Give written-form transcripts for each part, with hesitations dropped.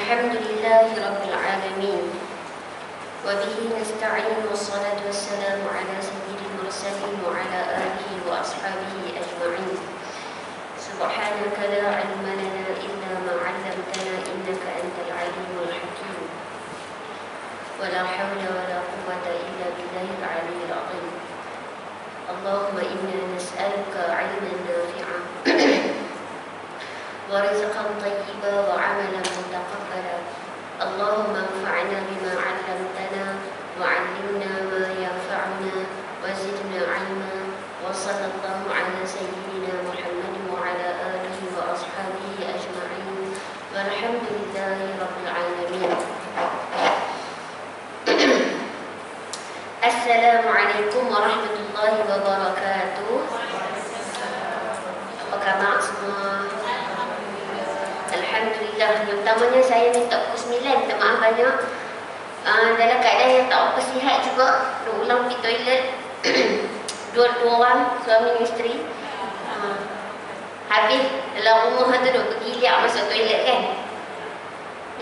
الحمد لله رب العالمين وبه نستعين والصلاة والسلام على سيد المرسلين وعلى آله وأصحابه أجمعين. سبحانك لا علم لنا إلا ما علمتنا إنك أنت العليم الحكيم ولا حول ولا قوة إلا بالله العلي العظيم. اللهم إنا نسألك علما نافعا ورزقا طيبا وعملا متقبلا. اللهم انفعنا بما علمتنا وعلمنا ما ينفعنا وزدنا علما. وصلى الله على سيدنا محمد وعلى آله وأصحابه أجمعين والحمد لله رب العالمين. السلام عليكم ورحمة الله وبركاته. Apa khabar semua? Alhamdulillah. Yang pertamanya saya minta pukul 9, minta maaf banyak. Dalam keadaan yang tak apa sihat juga, nak ulang pergi toilet. dua orang, suami isteri. Habis dalam rumah tu duk pergi lihat masuk toilet kan.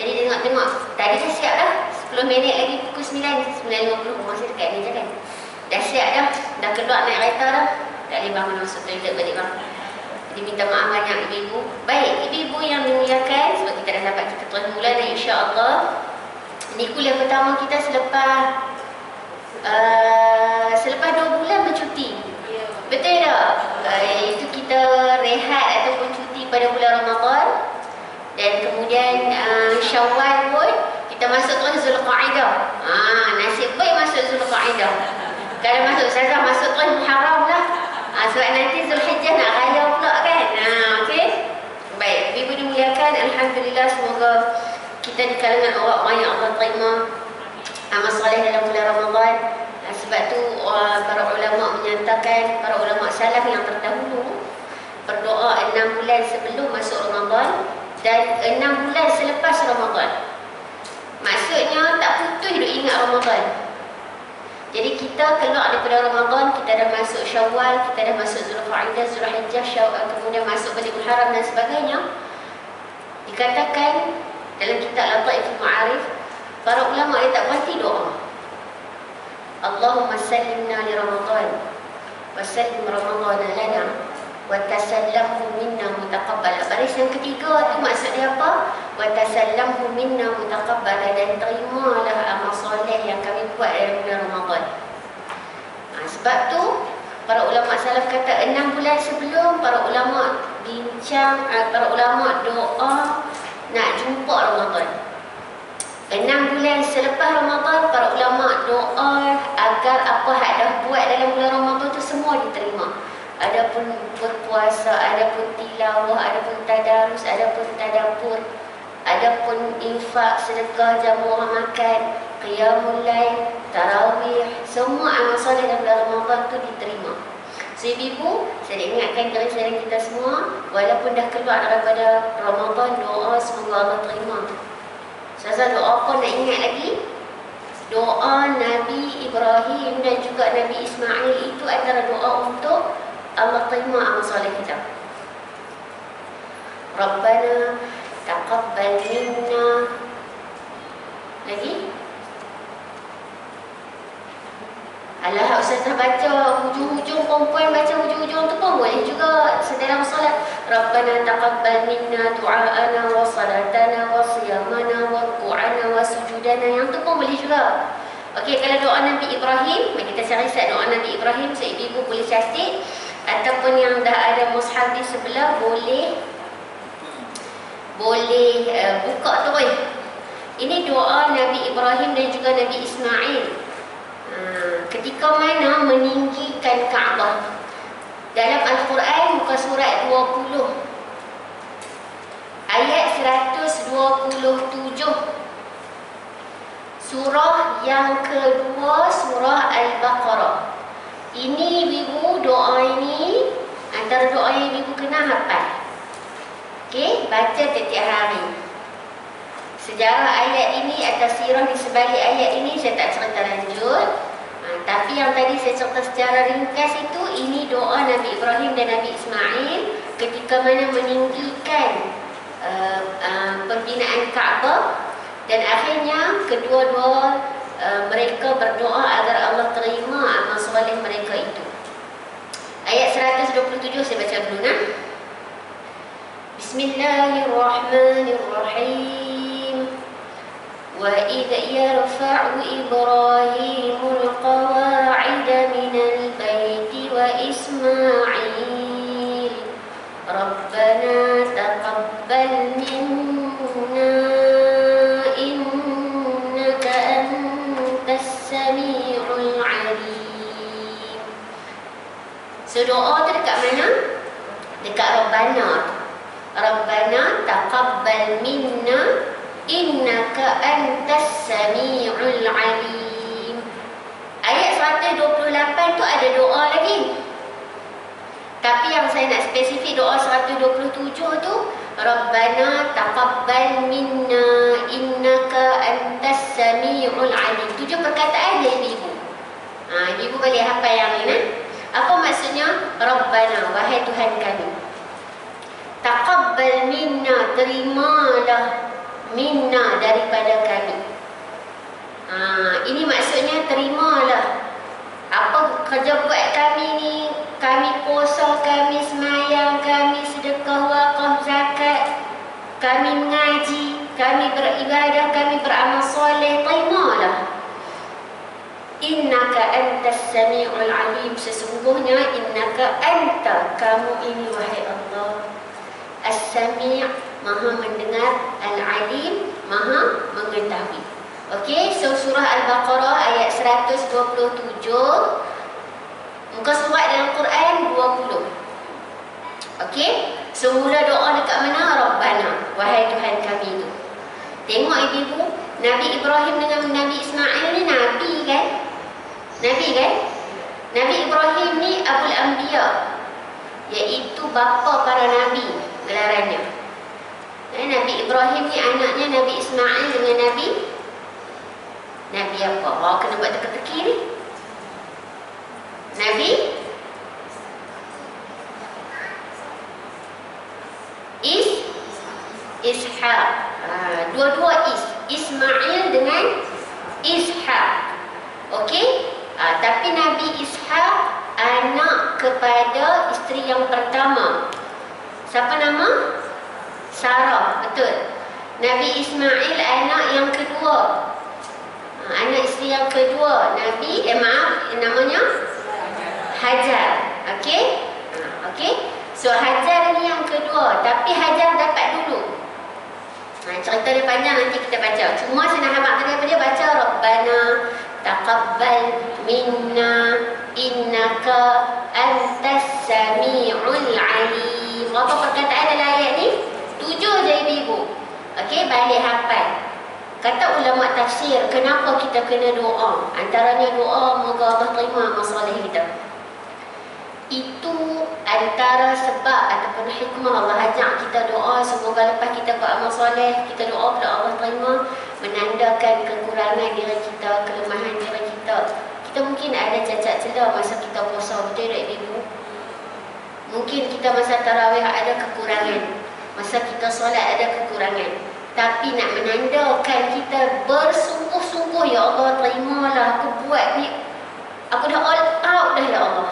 Jadi tengok-tengok, tadi dah siap dah. 10 minit lagi pukul 9, 9.50, masih dekat ni je kan. Dah siap dah, dah keluar naik kereta dah. Tak boleh bangun masuk toilet balik bang. Jadi minta maaf banyak ibu-ibu. Baik, ibu-ibu yang dimuliakan, sebab kita dah dapat kita terus mula dan insya-Allah ini kuliah pertama kita selepas 2 bulan bercuti. Betul tak? Itu kita rehat ataupun cuti pada bulan Ramadan. Dan kemudian Syawal pun kita masuk terus Zulqa'dah. Nasib baik masuk Zulqa'dah. Kalau masuk Ustazah masuk terus Muharram lah. Sebab nanti Zulhijjah nak raya pula kan. Okey. Baik, ibu dimuliakan, alhamdulillah, semoga kita di kalangan orang yang Allah terima amal soleh dalam bulan Ramadan. Sebab tu para ulama menyatakan, para ulama salaf yang terdahulu berdoa 6 bulan sebelum masuk Ramadan dan 6 bulan selepas Ramadan. Maksudnya tak putus duk ingat Ramadan. Jadi kita keluar daripada Ramadan, kita dah masuk Syawal, kita dah masuk Zulqa'dah, Zulhijjah, Syawal, kemudian masuk balik Muharram dan sebagainya. Dikatakan dalam kitab Lataiful Ma'arif, para ulama dia tak berhenti doa. Allahumma sallimna li Ramadan wa sallim Ramadan lana wa tasallamhu minna mutaqabbala. Baris yang ketiga tu maksud dia apa? Wa tasallamhu minna mutaqabbala, dan terimalah amal soleh yang kami buat dalam bulan Ramadan. Sebab tu para ulama salaf kata 6 bulan sebelum para ulama bincang, para ulama doa nak jumpa Ramadan. 6 bulan selepas Ramadan para ulama doa agar apa yang dah buat dalam bulan Ramadan tu semua diterima. Adapun berpuasa, adapun tilawah, adapun tadarus, adapun tadabbur, adapun infak, sedekah, jamu orang makan, qiyamul lail, tarawih, semua amal soleh dalam bulan Ramadan tu diterima. So ibu, saya ingatkan kepada saudara kita semua, walaupun dah keluar daripada Ramadan, doa semoga Allah terima. Saya doa apa nak ingat lagi? Doa Nabi Ibrahim dan juga Nabi Ismail itu antara doa untuk Allah terima amal soleh kita. Rabbana taqabbal minna. Lagi? Alah, Ustazah baca hujung-hujung, perempuan baca hujung-hujung tu pun boleh juga dalam solat. Rabbana taqabbal minna du'aana wa salatana wa siyamana wa ruku'ana wa sujudana. Yang tu pun boleh juga. Okey, kalau doa Nabi Ibrahim, kita cari set doa Nabi Ibrahim, so ibu boleh catat. Ataupun yang dah ada mushaf di sebelah, boleh buka terus. Ini doa Nabi Ibrahim dan juga Nabi Ismail ketika mana meninggikan Kaabah. Dalam Al-Quran muka surat 20 ayat 127, surah yang kedua, surah Al-Baqarah. Ini ibu, doa ini antara doa yang ibu kena hafal. Okey, baca setiap hari. Sejarah ayat ini atau sirah di sebalik ayat ini saya tak cerita lanjut. Tapi yang tadi saya cerita secara ringkas itu, ini doa Nabi Ibrahim dan Nabi Ismail ketika mana meninggikan pembinaan Kaabah, dan akhirnya kedua-dua mereka berdoa agar Allah terima amal soleh mereka itu. Ayat 127 saya baca dulu nah. Bismillahirrahmanirrahim. Wa idh yarfa'u Ibrahimul qawa'ida minal baiti wa Ismail Rabbana taqabbal minna innaka antas sami'ul alim. So doa tu dekat mana? Dekat Rabbana. Rabbana taqabbal minna innaka antas sami'ul alim. Ayat 128 tu ada doa lagi. Tapi yang saya nak spesifik doa 127 tu, Rabbana taqabbal minna innaka antas sami'ul alim. 7 perkataan je ibu. Ibu boleh hafal yang ni. Apa maksudnya? Rabbana, wahai Tuhan kami. Taqabbal minna, terimalah minna, daripada kami. Ini maksudnya terimalah apa kerja buat kami ni. Kami puasa, kami semayang, kami sedekah, wakaf, zakat, kami mengaji, kami beribadah, kami beramal soleh. Terimalah. Innaka antas sami'ul alim. Sesungguhnya innaka anta, kamu ini wahai Allah, as-sami', maha mendengar, al-alim, maha mengetahui. Okey, so surah Al-Baqarah ayat 127. Muka surat dalam Quran 20. Okey, so mula doa dekat mana? Rabbana, wahai Tuhan kami itu. Tengok ibu, Nabi Ibrahim dengan Nabi Ismail ni Nabi kan? Nabi kan? Nabi Ibrahim ni Abul Anbiya, iaitu bapa para Nabi gelarannya. Nabi Ibrahim ni anaknya Nabi Ismail dengan Nabi apa? Kena buat teka-teki ni. Nabi Ishaq. Dua-dua Ismail dengan Ishaq. Okey? Tapi Nabi Ishaq anak kepada isteri yang pertama. Siapa nama? Sarah, betul. Nabi Ismail anak yang kedua. Anak isteri yang kedua Nabi, namanya Hajar. Okey? Okey? So Hajar ni yang kedua, tapi Hajar dapat dulu. Cerita dia panjang, nanti kita baca. Cuma saya nak habaq tadi apa dia? Baca Rabbana taqabbal minna innaka antas sami'ul alim. Berapa perkataan dalam ayat ni? 7 je ibu-ibu. Okey, balik hafal. Kata ulama tafsir, kenapa kita kena doa? Antaranya doa moga Allah terima masalah kita. Itu antara sebab ataupun hikmah Allah ajak kita doa. Semoga lepas kita beramal soleh, kita doa kepada Allah terima, menandakan kekurangan diri kita, kelemahan diri kita. Kita mungkin ada cacat celah masa kita puasa, betul tak ibu? Mungkin kita masa tarawih ada kekurangan, masa kita solat ada kekurangan. Tapi nak menandakan kita bersungguh-sungguh, ya Allah terimalah aku buat ni, aku dah all out dah ya Allah.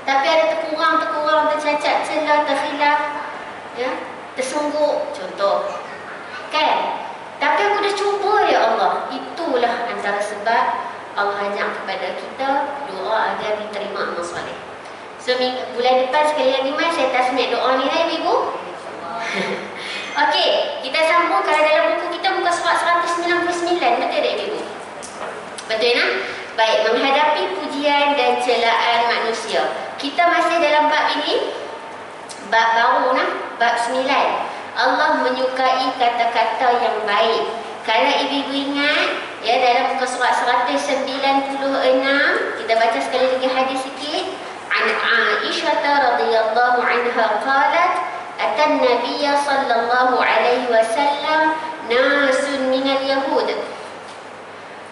Tapi ada terkurang, tercacat celah, terkhilaf, ya, tersungguk contoh, kan? Tapi aku dah cuba ya Allah. Itulah antara sebab Allah ajak kepada kita doa agar diterima amal soleh. So bulan depan sekali lagi mai saya tasmik doa ni lah ibu. Okey, kita sambung. Kalau dalam buku kita muka surat 199, betul tak ibu? Betul nak? Baik, menghadapi pujian dan celaan manusia. Kita masih dalam bab ini, bab baru nah, bab 9. Allah menyukai kata-kata yang baik. Kalau ibu-ibu ingat, ya, dalam muka surat 196, kita baca sekali lagi hadis sikit. An Aisyah radhiyallahu anha qalat, atan Nabiy sallallahu alaihi wasallam nasun minal yahud.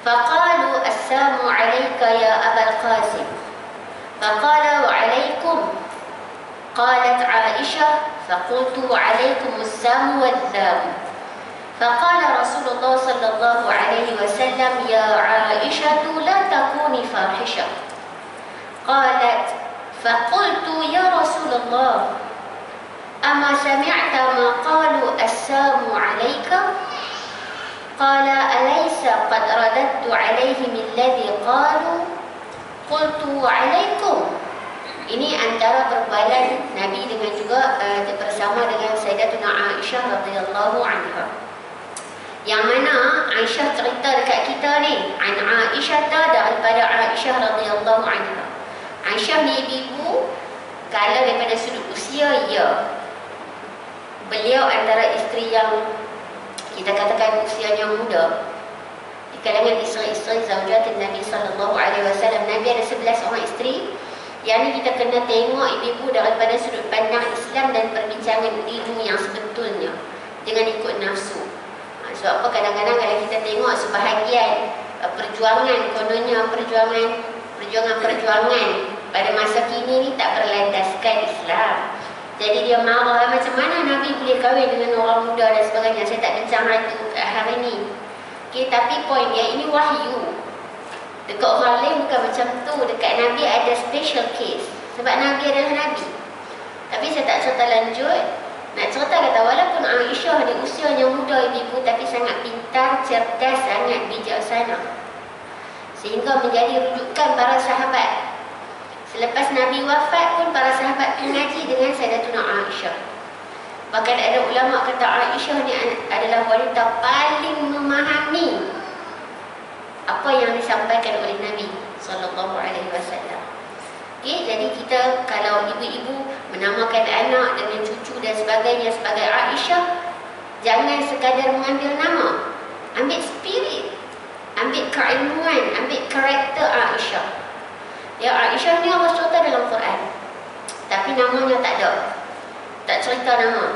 فقالوا السلام عليك يا أبا القاسم فقال وعليكم قالت عائشة فقلت وعليكم السلام والذام فقال رسول الله صلى الله عليه وسلم يا عائشة لا تكوني فاحشة. قالت فقلت يا رسول الله أما سمعت ما قالوا السلام عليك؟ قال أليس قد رددت عليهم الذي قالوا؟ قلت وعليكم. Ini antara perbualan Nabi dengan juga bersama dengan Sayyidatuna Aisyah radhiyallahu anha. Yang mana Aisyah cerita dekat kita ni, an Aisyah daripada Aisyah radhiyallahu anha. Aisyah ni ibu, kalau daripada sudut usia, ya, beliau antara isteri yang kita katakan usianya muda di kalangan isteri-isteri zaujatin Nabi sallallahu alaihi wasallam. Nabi ada 11 orang isteri. Yang ni kita kena tengok ibu daripada sudut pandang Islam dan perbincangan ilmu yang sebetulnya, jangan ikut nafsu. Sebab apa, kadang-kadang kalau kita tengok sebahagian perjuangan, kononnya perjuangan pada masa kini ni tak berlandaskan Islam. Jadi dia marah, macam mana Nabi boleh kahwin dengan orang muda dan sebagainya. Saya tak bincang itu hari ni. Okay, tapi poin dia, ini wahyu. Dekat orang lain bukan macam tu. Dekat Nabi ada special case. Sebab Nabi adalah Nabi. Tapi saya tak cerita lanjut. Nak cerita kata, walaupun Aisyah di usianya muda ibu, tapi sangat pintar, cerdas, sangat bijaksana. Sehingga menjadi rujukan para sahabat. Selepas Nabi wafat pun para sahabat mengaji dengan Sayyidatuna Aisyah. Bahkan ada ulama kata Aisyah ni adalah wanita paling memahami apa yang disampaikan oleh Nabi sallallahu alaihi wasallam. Okey, jadi kita kalau ibu-ibu menamakan anak dengan cucu dan sebagainya sebagai Aisyah, jangan sekadar mengambil nama. Ambil spirit, ambil keilmuan, ambil karakter Aisyah. Ya, Aisyah ni Allah cerita dalam Quran, tapi namanya tak ada, tak cerita nama.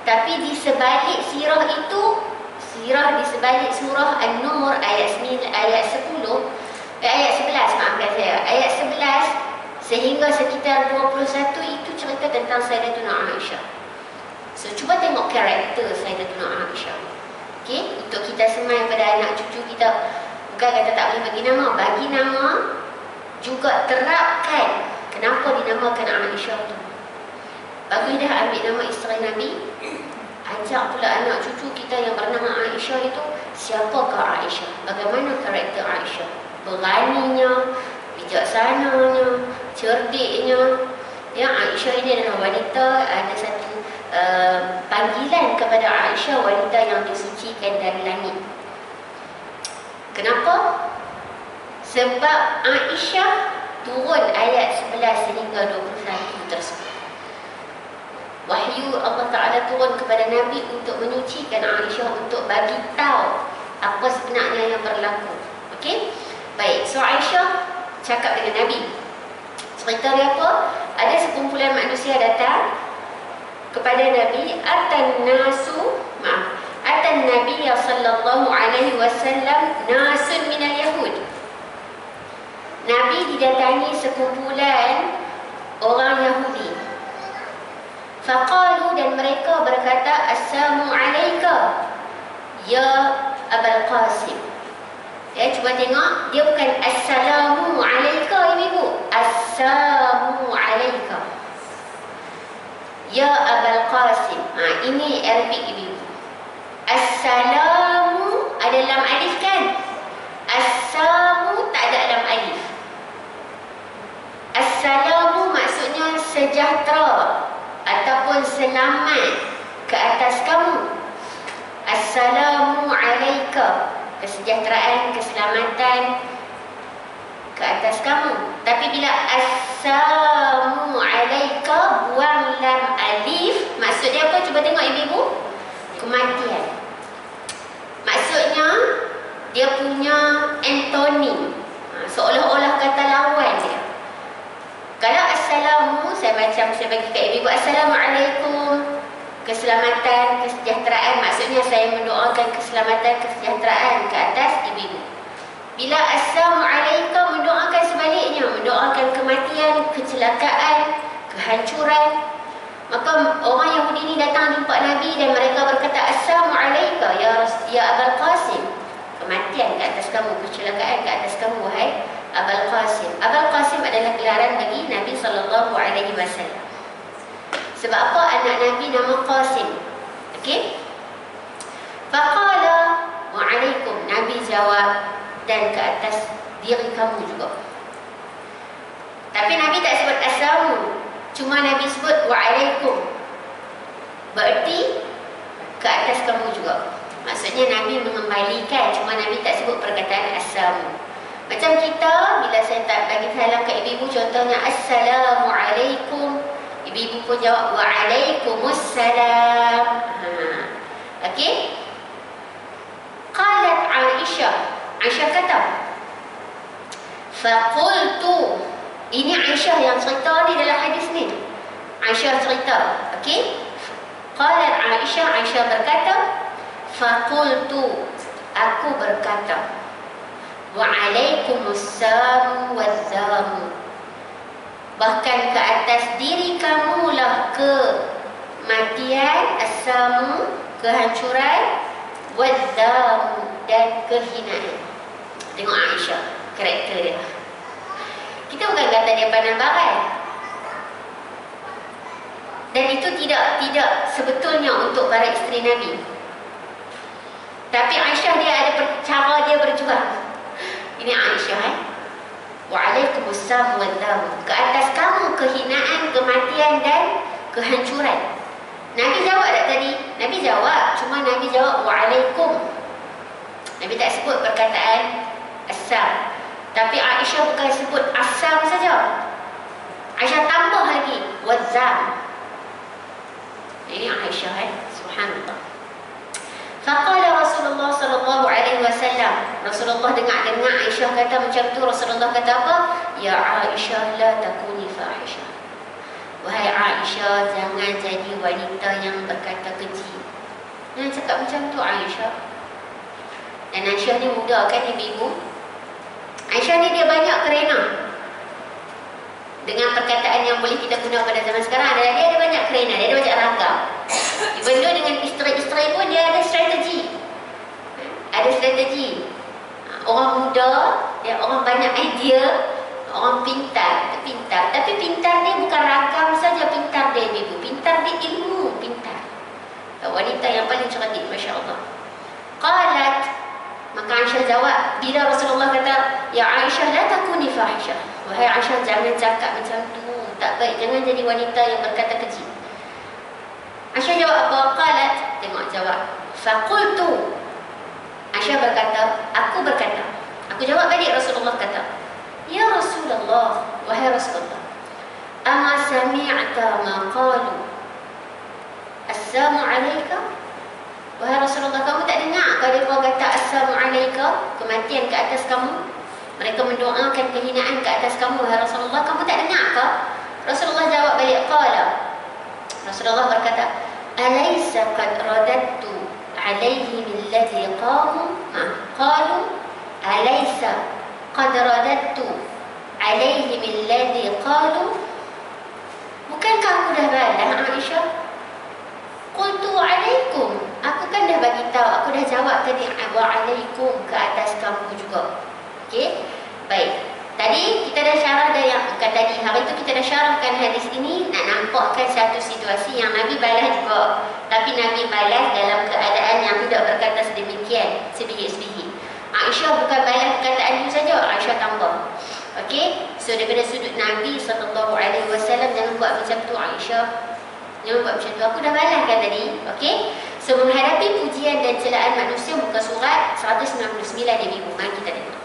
Tapi di sebalik sirah itu, sirah di sebalik surah An-Nur ayat 11, maafkan saya, ayat 11 sehingga sekitar 21 itu cerita tentang Sayyidatuna Aisyah. So cuba tengok karakter Sayyidatuna Aisyah. Okey, untuk kita semai pada anak cucu kita, bukan kata tak boleh bagi nama, juga terapkan kenapa dinamakan Aisyah tu. Bagus dah ambil nama isteri Nabi, ajak pula anak cucu kita yang bernama Aisyah itu, siapakah Aisyah? Bagaimana karakter Aisyah? Beraninya, bijaksananya, cerdiknya. Ya, Aisyah ini adalah wanita, ada satu panggilan kepada Aisyah, wanita yang disucikan dari langit. Kenapa? Sebab Aisyah turun ayat 11 hingga 21 tersebut. Wahyu Allah Ta'ala turun kepada Nabi untuk menyucikan Aisyah, untuk bagi tahu apa sebenarnya yang berlaku. Okey? Baik, so Aisyah cakap dengan Nabi. Cerita dia apa? Ada sekumpulan manusia datang kepada Nabi. Atan Nabi sallallahu alaihi wasallam nasun minal Yahud. Nabi didatangi sekumpulan orang Yahudi. Faqalu, dan mereka berkata, Assalamu alayka ya Abul Qasim. Ya, cuba tengok, dia bukan Assalamu alayka ibu, Assalamu alayka ya Abul Qasim. Ini Arabic ibu. Assalamu ada lam alif kan? Assalamu tak ada lam alif. Assalamu maksudnya sejahtera ataupun selamat ke atas kamu. Assalamu alayka, kesejahteraan, keselamatan ke atas kamu. Tapi bila assalamu alayka buang lam alif, maksudnya apa? Cuba tengok ibu-ibu. Kematian. Maksudnya dia punya antonim, seolah-olah kata lawan dia. Kalau assalamu, saya bagi kat ibu, assalamualaikum, keselamatan, kesejahteraan, maksudnya saya mendoakan keselamatan, kesejahteraan ke atas ibu. Bila assalamualaikum, mendoakan sebaliknya, mendoakan kematian, kecelakaan, kehancuran. Maka orang Yahudi ini datang jumpa Nabi dan mereka berkata, Assalamualaikum ya kematian ke atas kamu, kecelakaan ke atas kamu, wahai Abul Qasim. Abul Qasim adalah gelaran bagi Nabi SAW. Sebab apa anak Nabi nama Qasim? Okey. Faqala wa'alaikum. Nabi jawab, dan ke atas diri kamu juga. Tapi Nabi tak sebut assalamu, cuma Nabi sebut wa'alaikum. Berarti ke atas kamu juga. Maksudnya Nabi mengembalikan, cuma Nabi tak sebut perkataan assalamu. Macam kita, bila saya tak bagi salam ke ibu-ibu, contohnya assalamualaikum, ibu-ibu pun jawab wa'alaikumussalam. Okey. Qalat Aisyah. Aisyah kata, faqultu. Ini Aisyah yang cerita ni dalam hadis ni. Aisyah cerita, okey. Qalat Aisyah. Aisyah berkata, faqultu. Aku berkata, wa'alaikumussalam wazzamu. Bahkan ke atas diri kamulah kematian, assamu, kehancuran, wazzamu, dan kehinaan. Tengok Aisyah, karakter dia. Kita bukan kata dia pandang barat. Dan itu tidak sebetulnya untuk para isteri Nabi. Tapi Aisyah dia ada cara dia berjuang. Ini Aisyah, wa'alaikumussalam wazzamu. Ke atas kamu kehinaan, kematian, dan kehancuran. Nabi jawab tak tadi? Nabi jawab, cuma Nabi jawab wa'alaikum. Nabi tak sebut perkataan assam. Tapi Aisyah bukan sebut assam saja. Aisyah tambah lagi wazzam. Ini Aisyah, subhanallah. Faqala Rasulullah sallallahu alaihi wasallam. Rasulullah dengar Aisyah kata macam tu. Rasulullah kata apa? Ya Aisyah, la takuni fahisha. Wahai Aisyah, jangan jadi wanita yang berkata keji. Jangan cakap macam tu Aisyah. Dan Aisyah ni muda kan ibu-ibu? Aisyah ni dia banyak kerena. Dengan perkataan yang boleh kita guna pada zaman sekarang adalah dia ada banyak kerena, dia ada banyak ragam. Even though dengan isteri-isteri pun dia ada strategi. Ada strategi. Orang muda, dia orang banyak idea, orang pintar. Tapi pintar dia bukan ragam saja pintar dia ibu. Pintar dia ilmu, pintar. Wanita yang paling cerdik, masya-Allah. Qalat, maka Aisyah jawab, bila Rasulullah kata, ya Aisyah, la takuni fahisha. Wahai Aisyah, jangan cakap macam tu, tak baik, jangan jadi wanita yang berkata keji. Aisyah jawab apa? Qalat, tengok jawab, faqultu. Aisyah berkata, aku berkata. Aku jawab balik. Rasulullah kata, ya Rasulullah, wahai Rasulullah, ama sami'ta ma qalu assalamu alayka. Wahai Rasulullah, kamu tak dengar kalau mereka kata assalamu alayka, kematian ke atas kamu? Mereka mendoakan kehinaan ke atas kamu, wahai Rasulullah, kamu tak dengar ke? Rasulullah jawab balik, qala. Rasulullah berkata, alaysa qad radattu alaihim alladhi qalu alaysa qad radattu alaihim alladhi qalu. Bukankah aku dah balas Aisyah? Qultu alaikum. Aku kan dah bagi tahu, aku dah jawab tadi wa'alaikum, ke atas kamu juga. Okey? Baik. Tadi kita dah syarah dah yang bukan tadi, hari tu kita dah syarahkan hadis ini nak nampakkan satu situasi yang Nabi balas juga. Tapi Nabi balas dalam keadaan yang tidak berkata sedemikian sebiji-sebiji. Aisyah bukan balas perkataan itu saja, Aisyah tambah. Okey? So daripada sudut Nabi SAW, jangan buat macam tu Aisyah. Jangan buat macam tu. Aku dah balas kan tadi. Okey? So menghadapi pujian dan celaan manusia, muka surat 199 ibu. Mari kita tengok.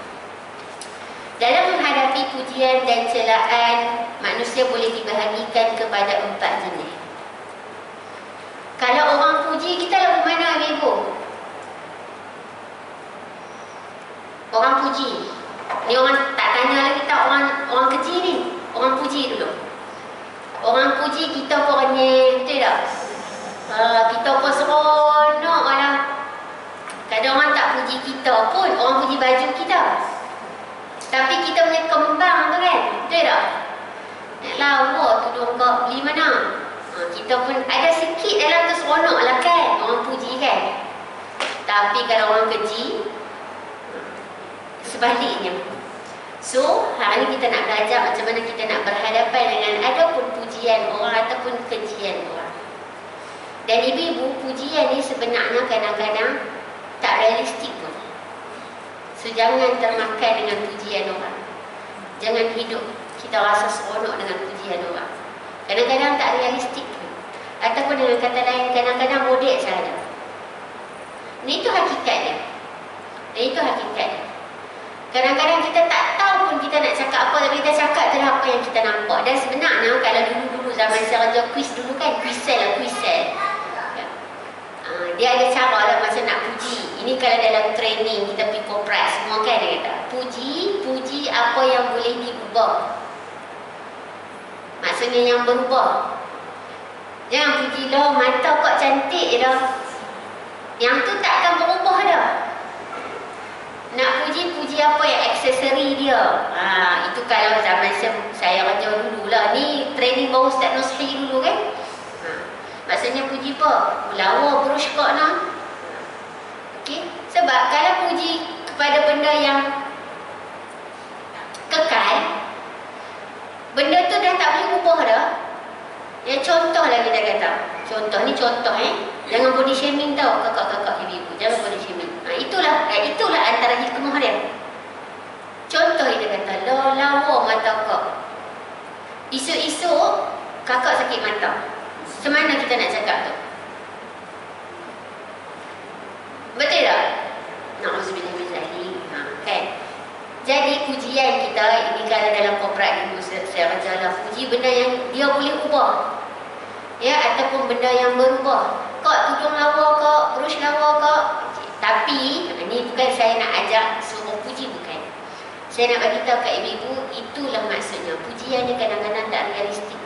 Dalam menghadapi pujian dan celaan, manusia boleh dibahagikan kepada 4 jenis. Kalau orang puji kita lagu mana ibu? Orang puji. Ni orang tak tanya lagi tak orang keji ni. Orang puji dulu. Orang puji kita pun renyah, betul tak? Kita pun seronok lah. Kadang orang tak puji kita pun, orang puji baju kita. Tapi kita punya kembang tu kan, betul tak? Nak lawa tudung kau beli mana? Kita pun ada sikit dalam tu seronok lah kan, orang puji kan. Tapi kalau orang keji, sebaliknya. So, hari ini kita nak belajar macam mana kita nak berhadapan dengan adapun pujian orang ataupun kejian orang. Dan ibu-ibu, pujian ni sebenarnya kadang-kadang tak realistik pun. So, jangan termakan dengan pujian orang. Jangan hidup kita rasa seronok dengan pujian orang. Kadang-kadang tak realistik pun. Ataupun dengan kata lain, kadang-kadang bodek sahaja. Ini itu hakikatnya. Dan itu hakikatnya. Kadang-kadang kita tak tahu pun kita nak cakap apa, tapi kita cakap tu apa yang kita nampak. Dan sebenarnya kalau dulu-dulu zaman saya kerja kuis dulu kan, kuisel. Ya. Dia ada cara lah macam nak puji. Ini kalau dalam training kita pergi korporat semua kan, dia kata puji apa yang boleh diubah. Maksudnya yang berubah. Jangan puji lah, mata kok cantik dah. Yang tu tak akan berubah dah. Nak puji apa yang aksesori dia. Itu kalau zaman saya kerja dulu lah. Ni training baru Ustaz Nusri dulu kan. Maksudnya puji apa? Lawa brush kok nak. Okey. Sebab kalau puji kepada benda yang kekal, benda tu dah tak boleh ubah dah. Ya, contoh lah kita kata. Contoh ni contoh Jangan body shaming tau kakak-kakak ibu-ibu. Jangan body shaming. Itulah antara hikmah dia. Contoh dia kata, lawa mata kak. Isu-isu kakak sakit mata. Macam mana kita nak cakap tu? Betul tak? Na'udzubillah. Kan? Jadi pujian kita ini kalau dalam korporat dulu saya kerja lah, puji benda yang dia boleh ubah. Ya, ataupun benda yang berubah. Kak tudung lawa kak, brush lawa kak. Tapi ini bukan saya nak ajak suruh puji, bukan. Saya nak bagi tahu kat ibu-ibu, itulah maksudnya. Pujian ni kadang-kadang tak realistik.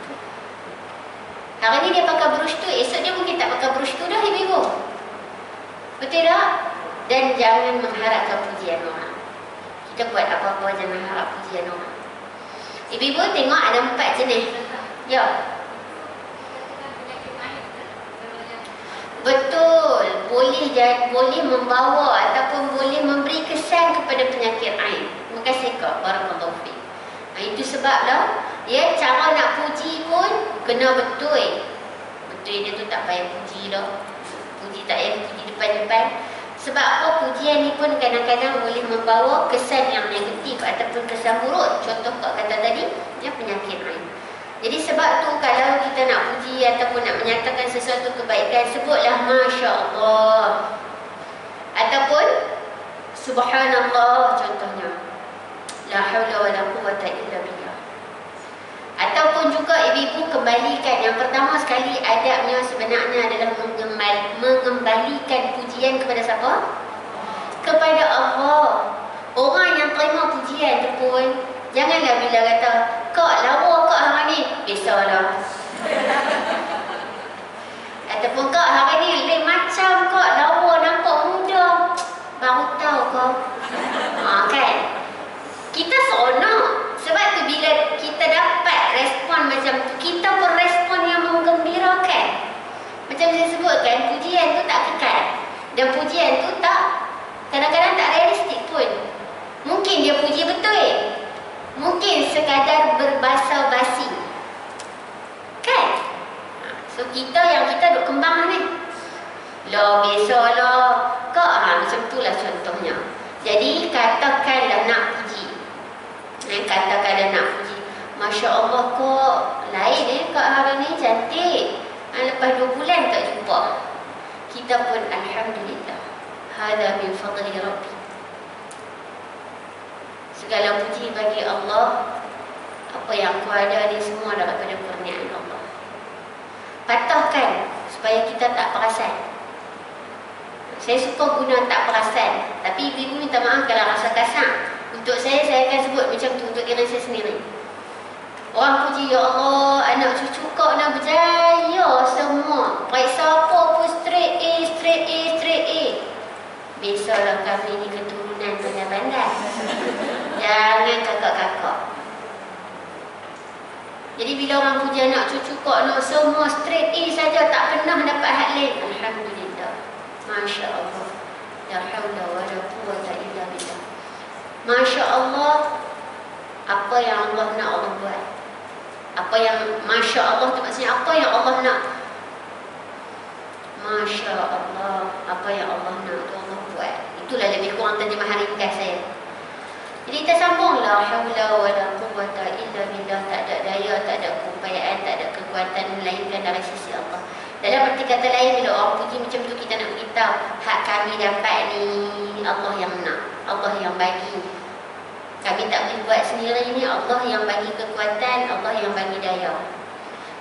Hari ni dia pakai brush tu, esok dia mungkin tak pakai brush tu dah ibu-ibu. Betul tak? Dan jangan mengharapkan pujian orang. Kita buat apa-apa jangan harap pujian orang. Ibu-ibu tengok ada 4 jenis. Ya. Betul, boleh membawa ataupun boleh memberi kesan kepada penyakit ain. Terima kasih kak, barakallahu fiik. Itu sebablah ya, cara nak puji pun kena betul. Betul dia tu tak payah puji dah. Puji tak payah puji depan-depan. Sebab apa, pujian ni pun kadang-kadang boleh membawa kesan yang negatif ataupun kesan buruk. Contoh kak kata tadi, ya, penyakit ain. Jadi sebab tu kalau kita nak puji ataupun nak menyatakan sesuatu kebaikan, sebutlah Masya Allah ataupun Subhanallah contohnya. La haula wa la quwwata illa billah. Ataupun juga ibu-ibu kembalikan. Yang pertama sekali adabnya sebenarnya adalah mengembalikan pujian kepada siapa? Kepada Allah. Orang yang terima pujian tu pun janganlah bila kata, kak lawa kak hari ni, biasalah. Ataupun kak hari ni lain macam kak, lawa nampak muda. Baru tahu kak. Kan? Kita seronok. Sebab tu bila kita dapat respon macam tu, kita pun respon yang menggembirakan. Macam saya sebutkan, pujian tu tak kekal. Dan pujian tu tak, kadang-kadang tak realistik pun. Mungkin dia puji betul, mungkin sekadar berbasa-basi. Kan? So kita yang kita duk kembang ni, lah biasalah kak, macam itulah contohnya. Jadi katakanlah nak puji, katakanlah nak puji, Masya Allah kak, lain kak hari ni cantik. Lepas 2 bulan tak jumpa, kita pun Alhamdulillah, hadha min fadli Rabbi. Segala puji bagi Allah. Apa yang aku ada ni semua daripada kurniaan Allah. Patahkan supaya kita tak perasan. Saya suka guna tak perasan, tapi ibu minta maaf kalau rasa kasar. Untuk saya akan sebut macam tu untuk diri saya sendiri. Orang puji, ya Allah, anak cucu kau nak berjaya semua. Baik siapa pun straight A, straight A, straight A. Biasalah kami ni keturunan bandar-bandar. Jangan kakak-kakak. Jadi bila orang puji anak cucu kok nak semua straight A saja, tak pernah dapat hak lain. Alhamdulillah. Masya Allah. La haula wa la quwwata illa billah. Masya Allah, apa yang Allah nak Allah buat. Apa yang Masya Allah tu maksudnya apa yang Allah nak. Masya Allah, apa yang Allah nak tu Allah buat. Itulah lebih kurang terjemahan ringkas saya. Jadi kita sambung, la haula wala quwwata illa billah. Tak ada daya, tak ada keupayaan, tak ada kekuatan melainkan dari sisi Allah. Dalam arti kata lain, bila orang puji macam tu, kita nak beritahu hak kami dapat ni Allah yang nak, Allah yang bagi. Kami tak boleh buat sendiri ni, Allah yang bagi kekuatan, Allah yang bagi daya.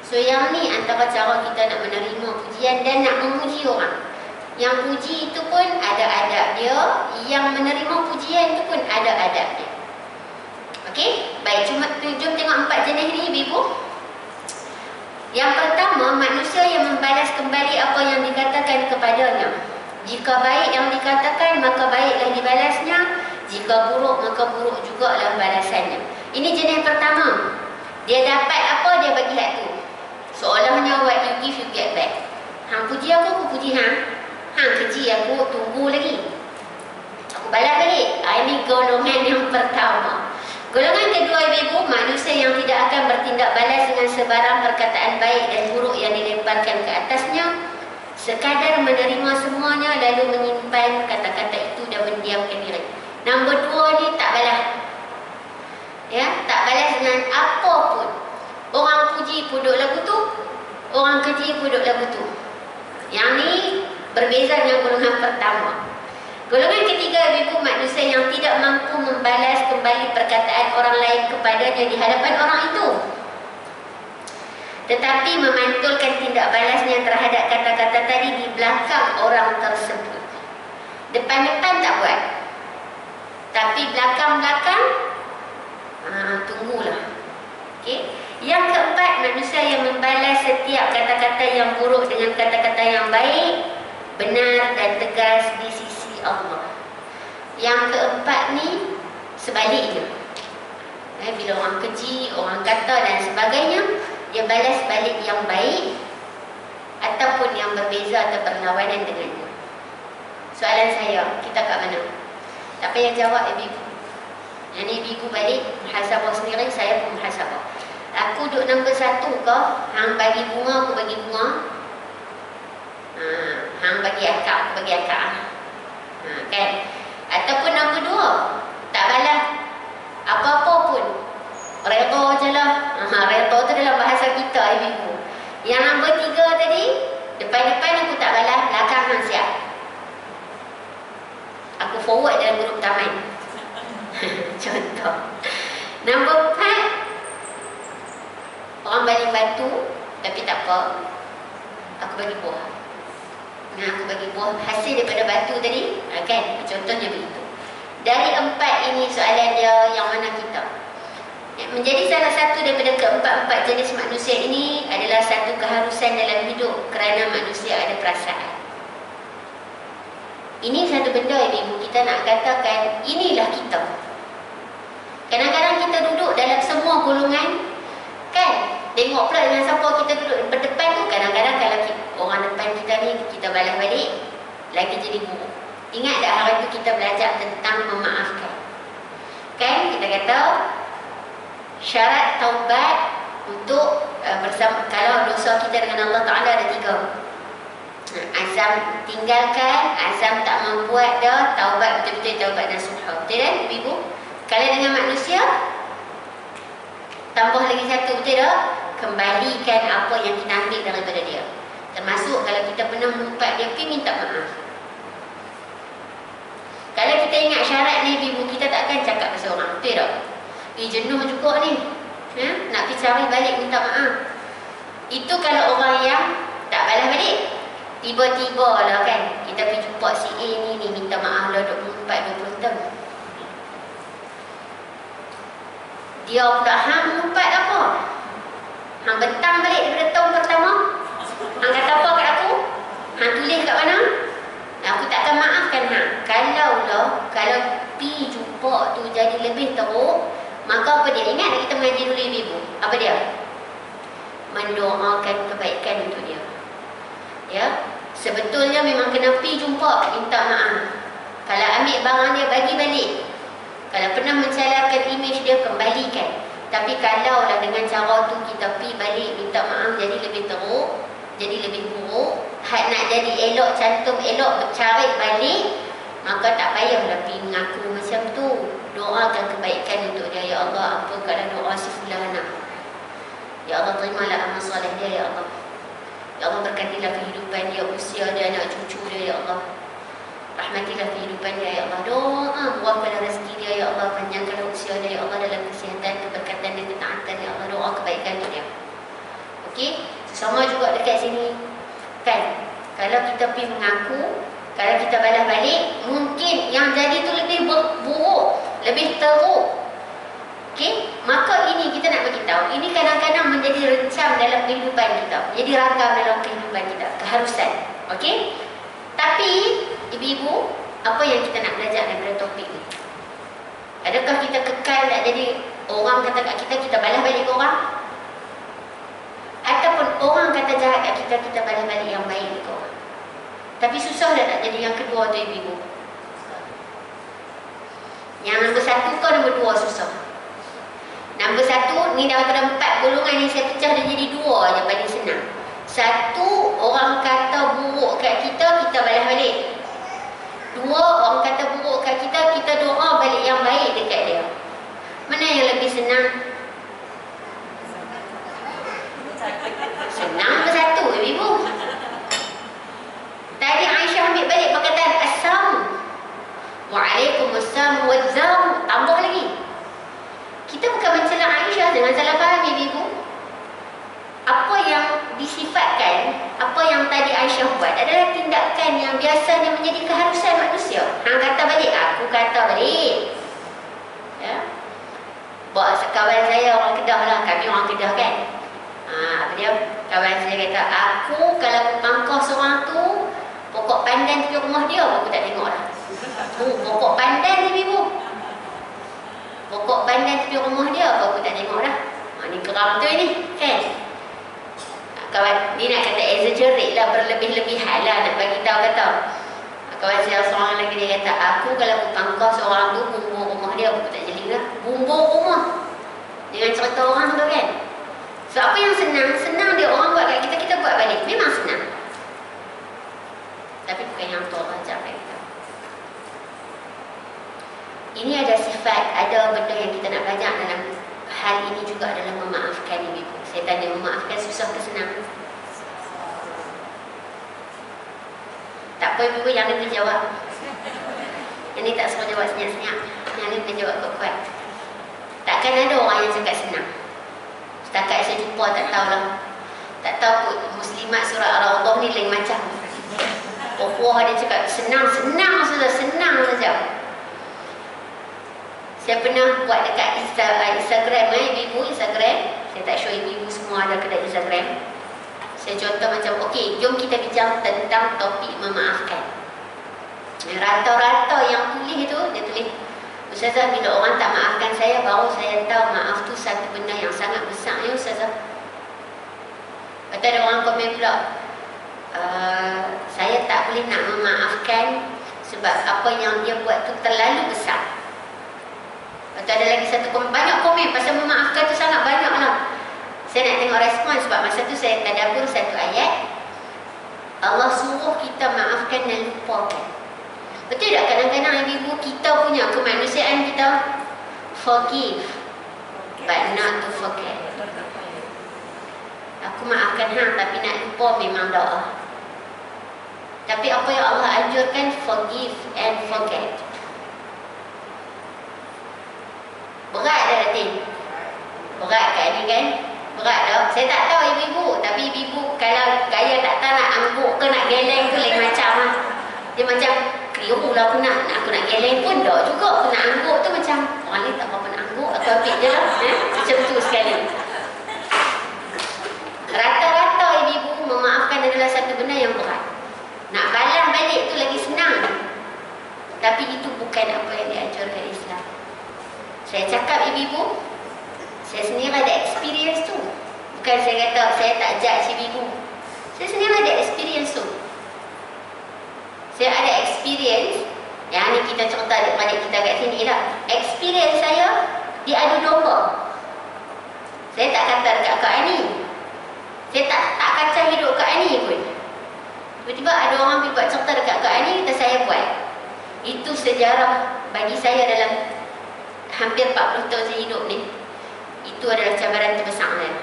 So yang ni antara cara kita nak menerima pujian dan nak memuji orang. Yang puji itu pun ada adab dia, yang menerima pujian itu pun ada adab dia. Okey? Baik, jom tengok 4 jenis ni, Ibu. Yang pertama, manusia yang membalas kembali apa yang dikatakan kepadanya. Jika baik yang dikatakan, maka baiklah dibalasnya. Jika buruk, maka buruk jugalah balasannya. Ini jenis pertama. Dia dapat apa, dia bagi hak tu. Seolahnya what you give, you get back. Hang puji aku puji hang. Hang keji aku, tunggu lagi. Aku balas balik. Ini golongan yang pertama. Golongan kedua, Ibu, manusia yang tidak akan bertindak balas dengan sebarang perkataan baik dan buruk yang dilemparkan ke atasnya. Sekadar menerima semuanya lalu menyimpan kata-kata itu dan mendiamkan diri. Nombor 2 ni tak balas. Ya, tak balas dengan apa pun. Orang puji pun duk lagu tu, orang keji pun duk lagu tu. Yang ni berbeza dengan golongan pertama. Golongan ketiga, Ibu, manusia yang tidak mampu membalas kembali perkataan orang lain kepadanya di hadapan orang itu, tetapi memantulkan tindak balasnya terhadap kata-kata tadi di belakang orang tersebut. Depan-depan tak buat, tapi belakang-belakang tunggulah. Okay? Yang keempat, manusia yang membalas setiap kata-kata yang buruk dengan kata-kata yang baik, benar dan tegas di sisi Allah. Yang keempat ni sebaliknya. Bila orang keji, orang kata dan sebagainya, dia balas balik yang baik ataupun yang berbeza atau berlawanan dengannya. Soalan saya, kita kat mana? Tak payah jawab, Ibu. Yang ni Ibu balik muhasabah sendiri, saya pun muhasabah. Aku duduk nombor 1 ke? Hang bagi bunga, aku bagi bunga. Hang bagi akak, aku bagi akak. Kan? Ataupun nombor 2, tak balas apa-apa pun, redha je lah. Redha tu dalam bahasa kita, Ibu. Yang nombor 3 tadi, depan-depan aku tak balas, belakang hang siap. Aku forward dalam grup taman. Contoh. Nombor 4, orang bagi batu, tapi tak apa, aku bagi buah. Aku bagi buah hasil daripada batu tadi, kan? Contohnya begitu. Dari 4 ini soalan dia, yang mana kita? Menjadi salah satu daripada keempat-empat jenis manusia ini adalah satu keharusan dalam hidup kerana manusia ada perasaan. Ini satu benda, Ibu, kita nak katakan inilah kita. Kadang-kadang kita duduk dalam semua golongan, kan? Tengok pula dengan siapa kita duduk berdepan tu. Kadang-kadang kalau orang depan kita ni kita balas balik, lagi jadi buruk. Ingat tak hari tu kita belajar tentang memaafkan, kan? Kita kata syarat taubat untuk bersama, kalau dosa kita dengan Allah Ta'ala ada 3. Azam tinggalkan, azam tak membuat dah, taubat betul-betul taubat nasuha. Betul kan, Ibu? Kalau dengan manusia, tambah lagi 1, betul tak? Kembalikan apa yang kita ambil daripada dia. Termasuk kalau kita pernah mengumpat dia, pergi minta maaf. Kalau kita ingat syarat ni, Ibu, kita takkan cakap pasal orang, betul tak? Jenuh juga ni, nak pergi cari balik minta maaf. Itu kalau orang yang tak balas balik. Tiba-tiba lah kan, kita pergi jumpa si A ni minta maaf lah 24-20 tahun. Dia pula, hang mengumpat apa? Hang bentang balik daripada tahun pertama. Hang kata apa kat aku? Hang tulis kat mana? Aku takkan maafkan hang. Kalau pi jumpa tu jadi lebih teruk, maka apa dia? Ingat kita mengaji dulu, Ibu. Apa dia? Mendoakan kebaikan untuk dia. Ya, sebetulnya memang kena pi jumpa, minta maaf. Kalau ambil barang dia, bagi balik. Kalau pernah mencalahkan image dia, kembalikan. Tapi kalaulah dengan cara tu kita pergi balik minta maaf, jadi lebih teruk, jadi lebih buruk, nak jadi elok, cantum elok, cari balik, maka tak payahlah pergi mengaku macam tu. Doakan kebaikan untuk dia. Ya Allah, ampunkanlah doa si fulan. Ya Allah, terimalah amal soleh dia, ya Allah. Ya Allah, berkatilah kehidupan dia, usia dia, anak cucu dia, ya Allah. Rahmatilah kehidupan dia, ya Allah. Doa, buahkanlah rezeki dia, ya Allah. Panjangkanlah usia dia, ya Allah, dalam kesihatan, keberkatan dan ketaatan, ya Allah. Doa kebaikan untuk dia. Okey, sama juga dekat sini. Kan, kalau kita pergi mengaku, kalau kita balas balik, mungkin yang jadi tu lebih buruk, lebih teruk. Okey, maka ini kita nak beritahu, ini kadang-kadang menjadi rencam dalam kehidupan kita, jadi ragam dalam kehidupan kita, keharusan. Okey, tapi ibu-ibu, apa yang kita nak belajar daripada topik ni? Adakah kita kekal nak jadi orang kata kat kita, kita balas balik orang? Ataupun orang kata jahat kat kita, kita balas balik yang baik ke orang? Tapi susah dah nak jadi yang kedua tu, ibu-ibu. Yang nombor 1 ke nombor 2 susah? Nombor 1 ni daripada 4 golongan yang saya pecah, dia jadi 2 je paling senang. 1, orang kata buruk kat kita, kita balas balik. 2, orang kata buruk kat kita, kita doa balik yang baik dekat dia. Mana yang lebih senang? Senang nombor 1, ibu. Tadi Aisyah ambil balik perkataan Assam, Waalaikumsalam wadzam, tambah lagi. Kita bukan mencela Aisyah dengan salah faham, ibu. Apa yang disifatkan, apa yang tadi Aisyah buat adalah tindakan yang biasanya menjadi keharusan manusia. Hang kata balik, aku kata balik. Ya. Buat kawan saya orang Kedah lah, kami orang Kedah kan. Apa dia? Kawan saya kata, aku kalau pangkah seorang tu, pokok pandan tepi rumah dia, aku tak tengok dah. Pokok pandan ni, ibu. Pokok pandan tepi rumah dia, aku tak tengok dah. Ni geram tu ni, kan? Kawan, ni nak kata exaggerate lah, berlebih-lebihan lah nak bagi tahu kata. Kawan saya seorang lagi dia kata, aku kalau pangkah seorang tu, bumbung rumah dia, aku tak jeli lah. Bumbung rumah. Dengan cerita orang tu kan. So apa yang senang? Senang dia orang buat kat kita, kita buat balik. Memang senang. Tapi bukan yang tu Allah ajar kat kita. Ini ada sifat, ada benda yang kita nak belajar dalam hal ini juga adalah memaafkan, ibu. Saya tanya, memaafkan susah ke senang? Tak apa, ibu, yang ni jawab. Yang ni tak suruh jawab senyap-senyap. Yang ni jawab kuat-kuat. Takkan ada orang yang cakap senang. Setakat saya jumpa, tak tahulah. Tak tahu Muslimat surah Al-Allah ni lain macam. Oh, dia cakap senang saja, senang saja. Saya pernah buat dekat Instagram, ibu, Instagram. Saya tak show ibu semua ada kedai Instagram. Saya contoh macam, okey, jom kita bincang tentang topik memaafkan. Rata-rata yang tulis tu, dia tulis, Ustazah, bila orang tak maafkan saya, baru saya tahu maaf tu satu benda yang sangat besar, ya Ustazah. Kata ada orang komen pula, saya tak boleh nak memaafkan sebab apa yang dia buat tu terlalu besar. Atau ada lagi satu komen, banyak komen pasal memaafkan tu sangat banyak lah. Saya nak tengok respon sebab masa tu saya tadabbur satu ayat. Allah suruh kita maafkan dan lupakan. Betul tak kadang-kadang ibu kita punya kemanusiaan kita forgive but not to forget. Aku maafkan hang tapi nak lupa memang doa. Tapi apa yang Allah anjurkan, forgive and forget. Berat dah hati. Berat kat ni kan? Berat dah. Saya tak tahu ibu-ibu, tapi ibu-ibu kalau gaya tak tahu nak angguk ke nak geleng tu lain macam lah. Dia macam keliru lah, aku nak geleng pun dah juga. Aku nak angguk tu macam orang ni tak apa-apa nak angguk, aku ambil je lah. Macam tu sekali. Rata-rata ibu-ibu memaafkan adalah satu benda yang berat. Nak balas balik tu lagi senang. Tapi itu bukan apa yang diajarkan Islam. Saya cakap ibu-ibu, saya sendiri ada experience tu. Bukan saya kata saya tak judge ibu-ibu. Saya sendiri ada experience tu. Saya ada experience yang ni ni kita cerita adik-adik kita kat sini lah. Experience saya diadu domba. Saya tak kata dekat Kak Ani. Saya tak kacau hidup Kak Ani pun. Tiba-tiba ada orang pergi buat cerita dekat Kak Ani, kata saya buat. Itu sejarah bagi saya dalam hampir 40 tahun saya hidup ni. Itu adalah cabaran terbesar saya.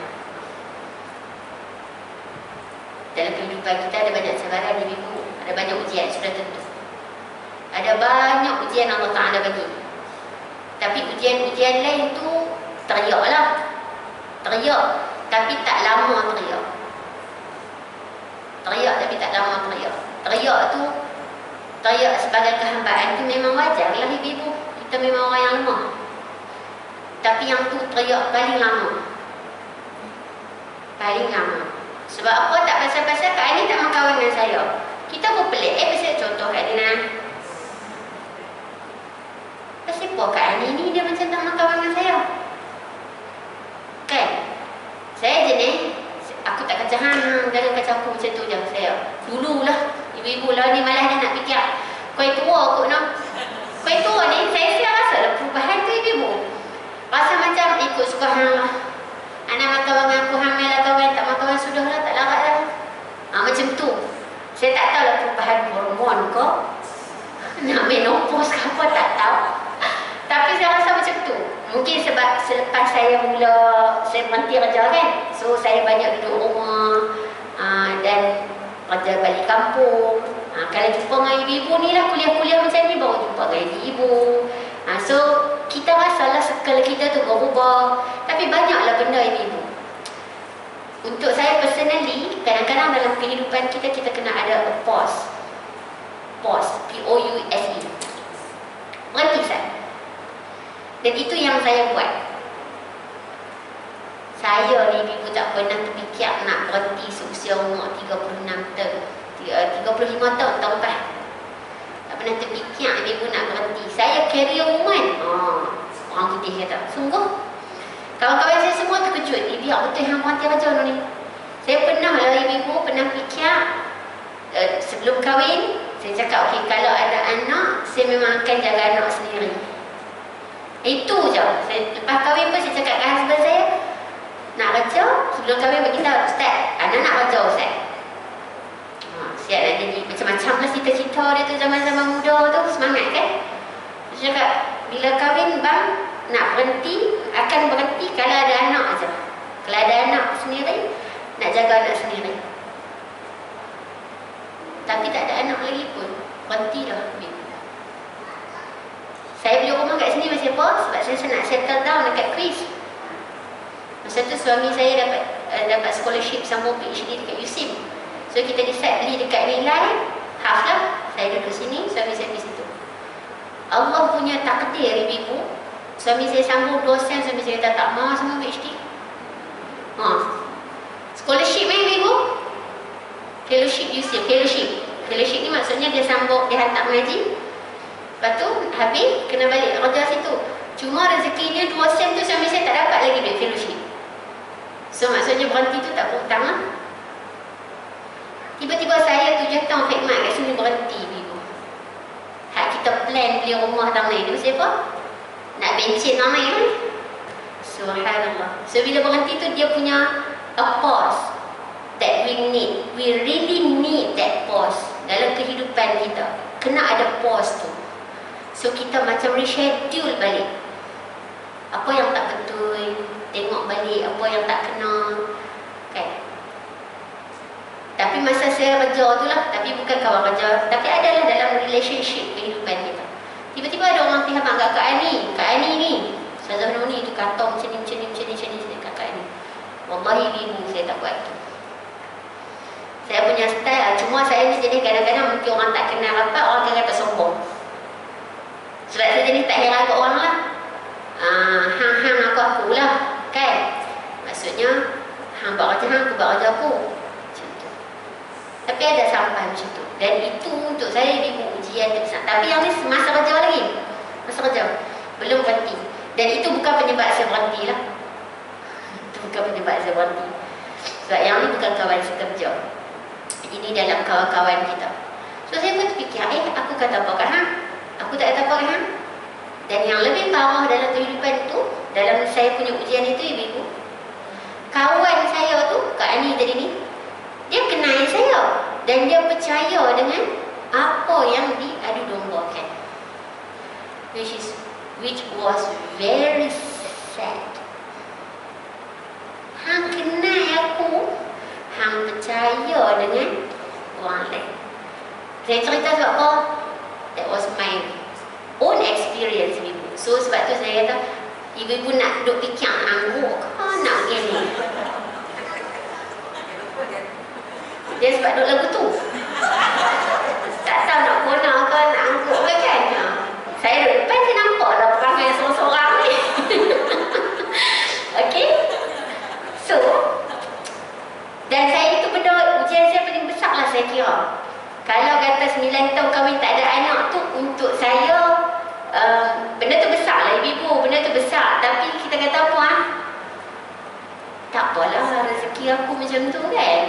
Dalam kehidupan kita ada banyak cabaran di ibu, ada banyak ujian, sudah tentu. Ada banyak ujian Allah Ta'ala bagi. Tapi ujian-ujian lain tu teriaklah. Teriak, tapi tak lama teriak. Teriak tapi tak lama teriak. Teriak tu, teriak sebagai kehambaan tu memang wajar lah ibu-ibu. Kita memang orang yang lemah. Tapi yang tu teriak paling lama. Paling lama. Sebab apa? Tak pasal-pasal Kak Ani tak mahu kahwin dengan saya. Kita pun pelik. Pasal contoh Kak Dina. Pasal apa Kak Ani ni dia macam tak mahu kahwin dengan saya? Kan? Saya jenis, aku tak kacau hang, jangan kacau aku macam tu je saya. Dululah, ibu-ibu lah ni malah dia nak fikir. Kau tua kot nak. Kau tua ni, saya rasa lah perubahan tu ibu-ibu. Rasa macam ikut suka hang lah. Anak makan dengan aku, hamil lah kawan, tak makan sudah lah, tak larat lah. Macam tu. Saya tak tahu lah perubahan hormon ke. Nak menopause ke apa, tak tahu. Tapi saya rasa macam tu. Mungkin sebab selepas saya berhenti kerja kan. So saya banyak duduk rumah dan kerja balik kampung. Kalau jumpa dengan ibu-ibu ni lah, kuliah-kuliah macam ni baru jumpa dengan ibu-ibu. So kita rasalah circle kita tu berubah. Tapi banyaklah benda ibu-ibu. Untuk saya personally, kadang-kadang dalam kehidupan kita, kita kena ada a pause. Pause, P-O-U-S-E. Berhenti saya. Dan itu yang saya buat. Saya ni ibu tak pernah terfikir nak berhenti seusia umur 36 tahun. 35 tahun tahun lepas. Tak pernah terfikir ibu nak berhenti. Saya career woman. Orang putih kata, sungguh. Kawan-kawan saya semua terkejut. Biar betul yang berhenti kerja ni. Saya pernah lah ibu pernah fikir sebelum kahwin, saya cakap okey, kalau ada anak, saya memang akan jaga anak sendiri. Itu je. Lepas kahwin pun saya cakap dengan husband saya, nak kerja, sebelum kahwin bagi tahu, Ustaz, anak nak kerja Ustaz. Siap nak jadi macam-macam lah cita-cita dia tu zaman-zaman muda tu, semangat kan. Saya cakap, bila kahwin bang, nak berhenti, akan berhenti kalau ada anak aja. Kalau ada anak sendiri, nak jaga anak sendiri. Tapi tak ada anak lagi pun, berhenti dah. Saya beli rumah kat sini masih apa? Sebab saya nak settle down dekat Chris. Masa tu suami saya dapat scholarship sambung PhD dekat USIM. So kita decide beli dekat Nilai, half lah. Saya duduk sini, suami saya di situ. Allah punya takdir ibu. Suami saya sambung dosen, suami saya kata tak mahu sambung PhD. Scholarship ibu. Fellowship USIM, fellowship. Fellowship ni maksudnya dia sambung, dia hantar mengaji. Lepas tu, habis, kena balik kerja situ. Cuma rezekinya 2 sen tu suami saya tak dapat lagi duit fellowship. So maksudnya berhenti tu tak berhutang lah. Tiba-tiba saya 7 tahun khidmat kat sini berhenti ibu. Hak kita plan beli rumah tanah ni mesti apa? Nak bencin tanah ni kan? Subhanallah. So bila berhenti tu dia punya a pause that we need. We really need that pause dalam kehidupan kita. Kena ada pause tu. So kita macam reschedule balik. Apa yang tak betul, tengok balik apa yang tak kena. Kan? Tapi masa saya kerja tu lah, tapi bukan kawan kerja, tapi adalah dalam relationship kehidupan kita. Tiba-tiba ada orang pihak kat Kak Ani ni, Ustazah Nuni tu kata macam ni kat Kak Ani. Wallahi ibu saya tak buat tu. Saya punya style, cuma saya ni jadi kadang-kadang mungkin orang tak kenal rapat, orang akan kata sombong. Sebab saya jadi tak heran kat orang lah. Hang aku lah. Kan? Maksudnya, hang buat kerja hang, aku buat kerja aku. Macam tu. Tapi ada sampai macam tu. Dan itu untuk saya ibu ujian terbesar. Tapi yang ni masa kerja lagi. Masa kerja. Belum berhenti. Dan itu bukan penyebab saya berhenti lah. Itu bukan penyebab saya berhenti. Sebab yang ni bukan kawan sekerja. Ini dalam kawan-kawan kita. So saya pun terfikir, aku kata apa kat hang? Aku tak faham? Dan yang lebih parah dalam kehidupan itu, dalam saya punya ujian itu, ibu-ibu, kawan saya tu, Kak Ani tadi ni, dia kenal saya dan dia percaya dengan apa yang diadu dombakan, which was very sad. Hang kenal aku, hang percaya dengan orang lain. Saya cerita sebab apa? That was my own experience, ibu. So sebab tu saya kata, ibu-ibu nak duduk fikir angguk ke nak gini. Dia sebab duduk lagu tu. Tak tahu nak guna ke nak angguk ke kan. Saya duduk depan, saya nampak lah perangai seorang-seorang ni. Okay. So, dan saya itu benda, ujian saya paling besar lah saya kira. Kalau kata 9 tahun kahwin tak ada anak tu, untuk saya benda tu besar lah ibu-ibu, benda tu besar. Tapi kita kata apa tak apalah, rezeki aku macam tu kan.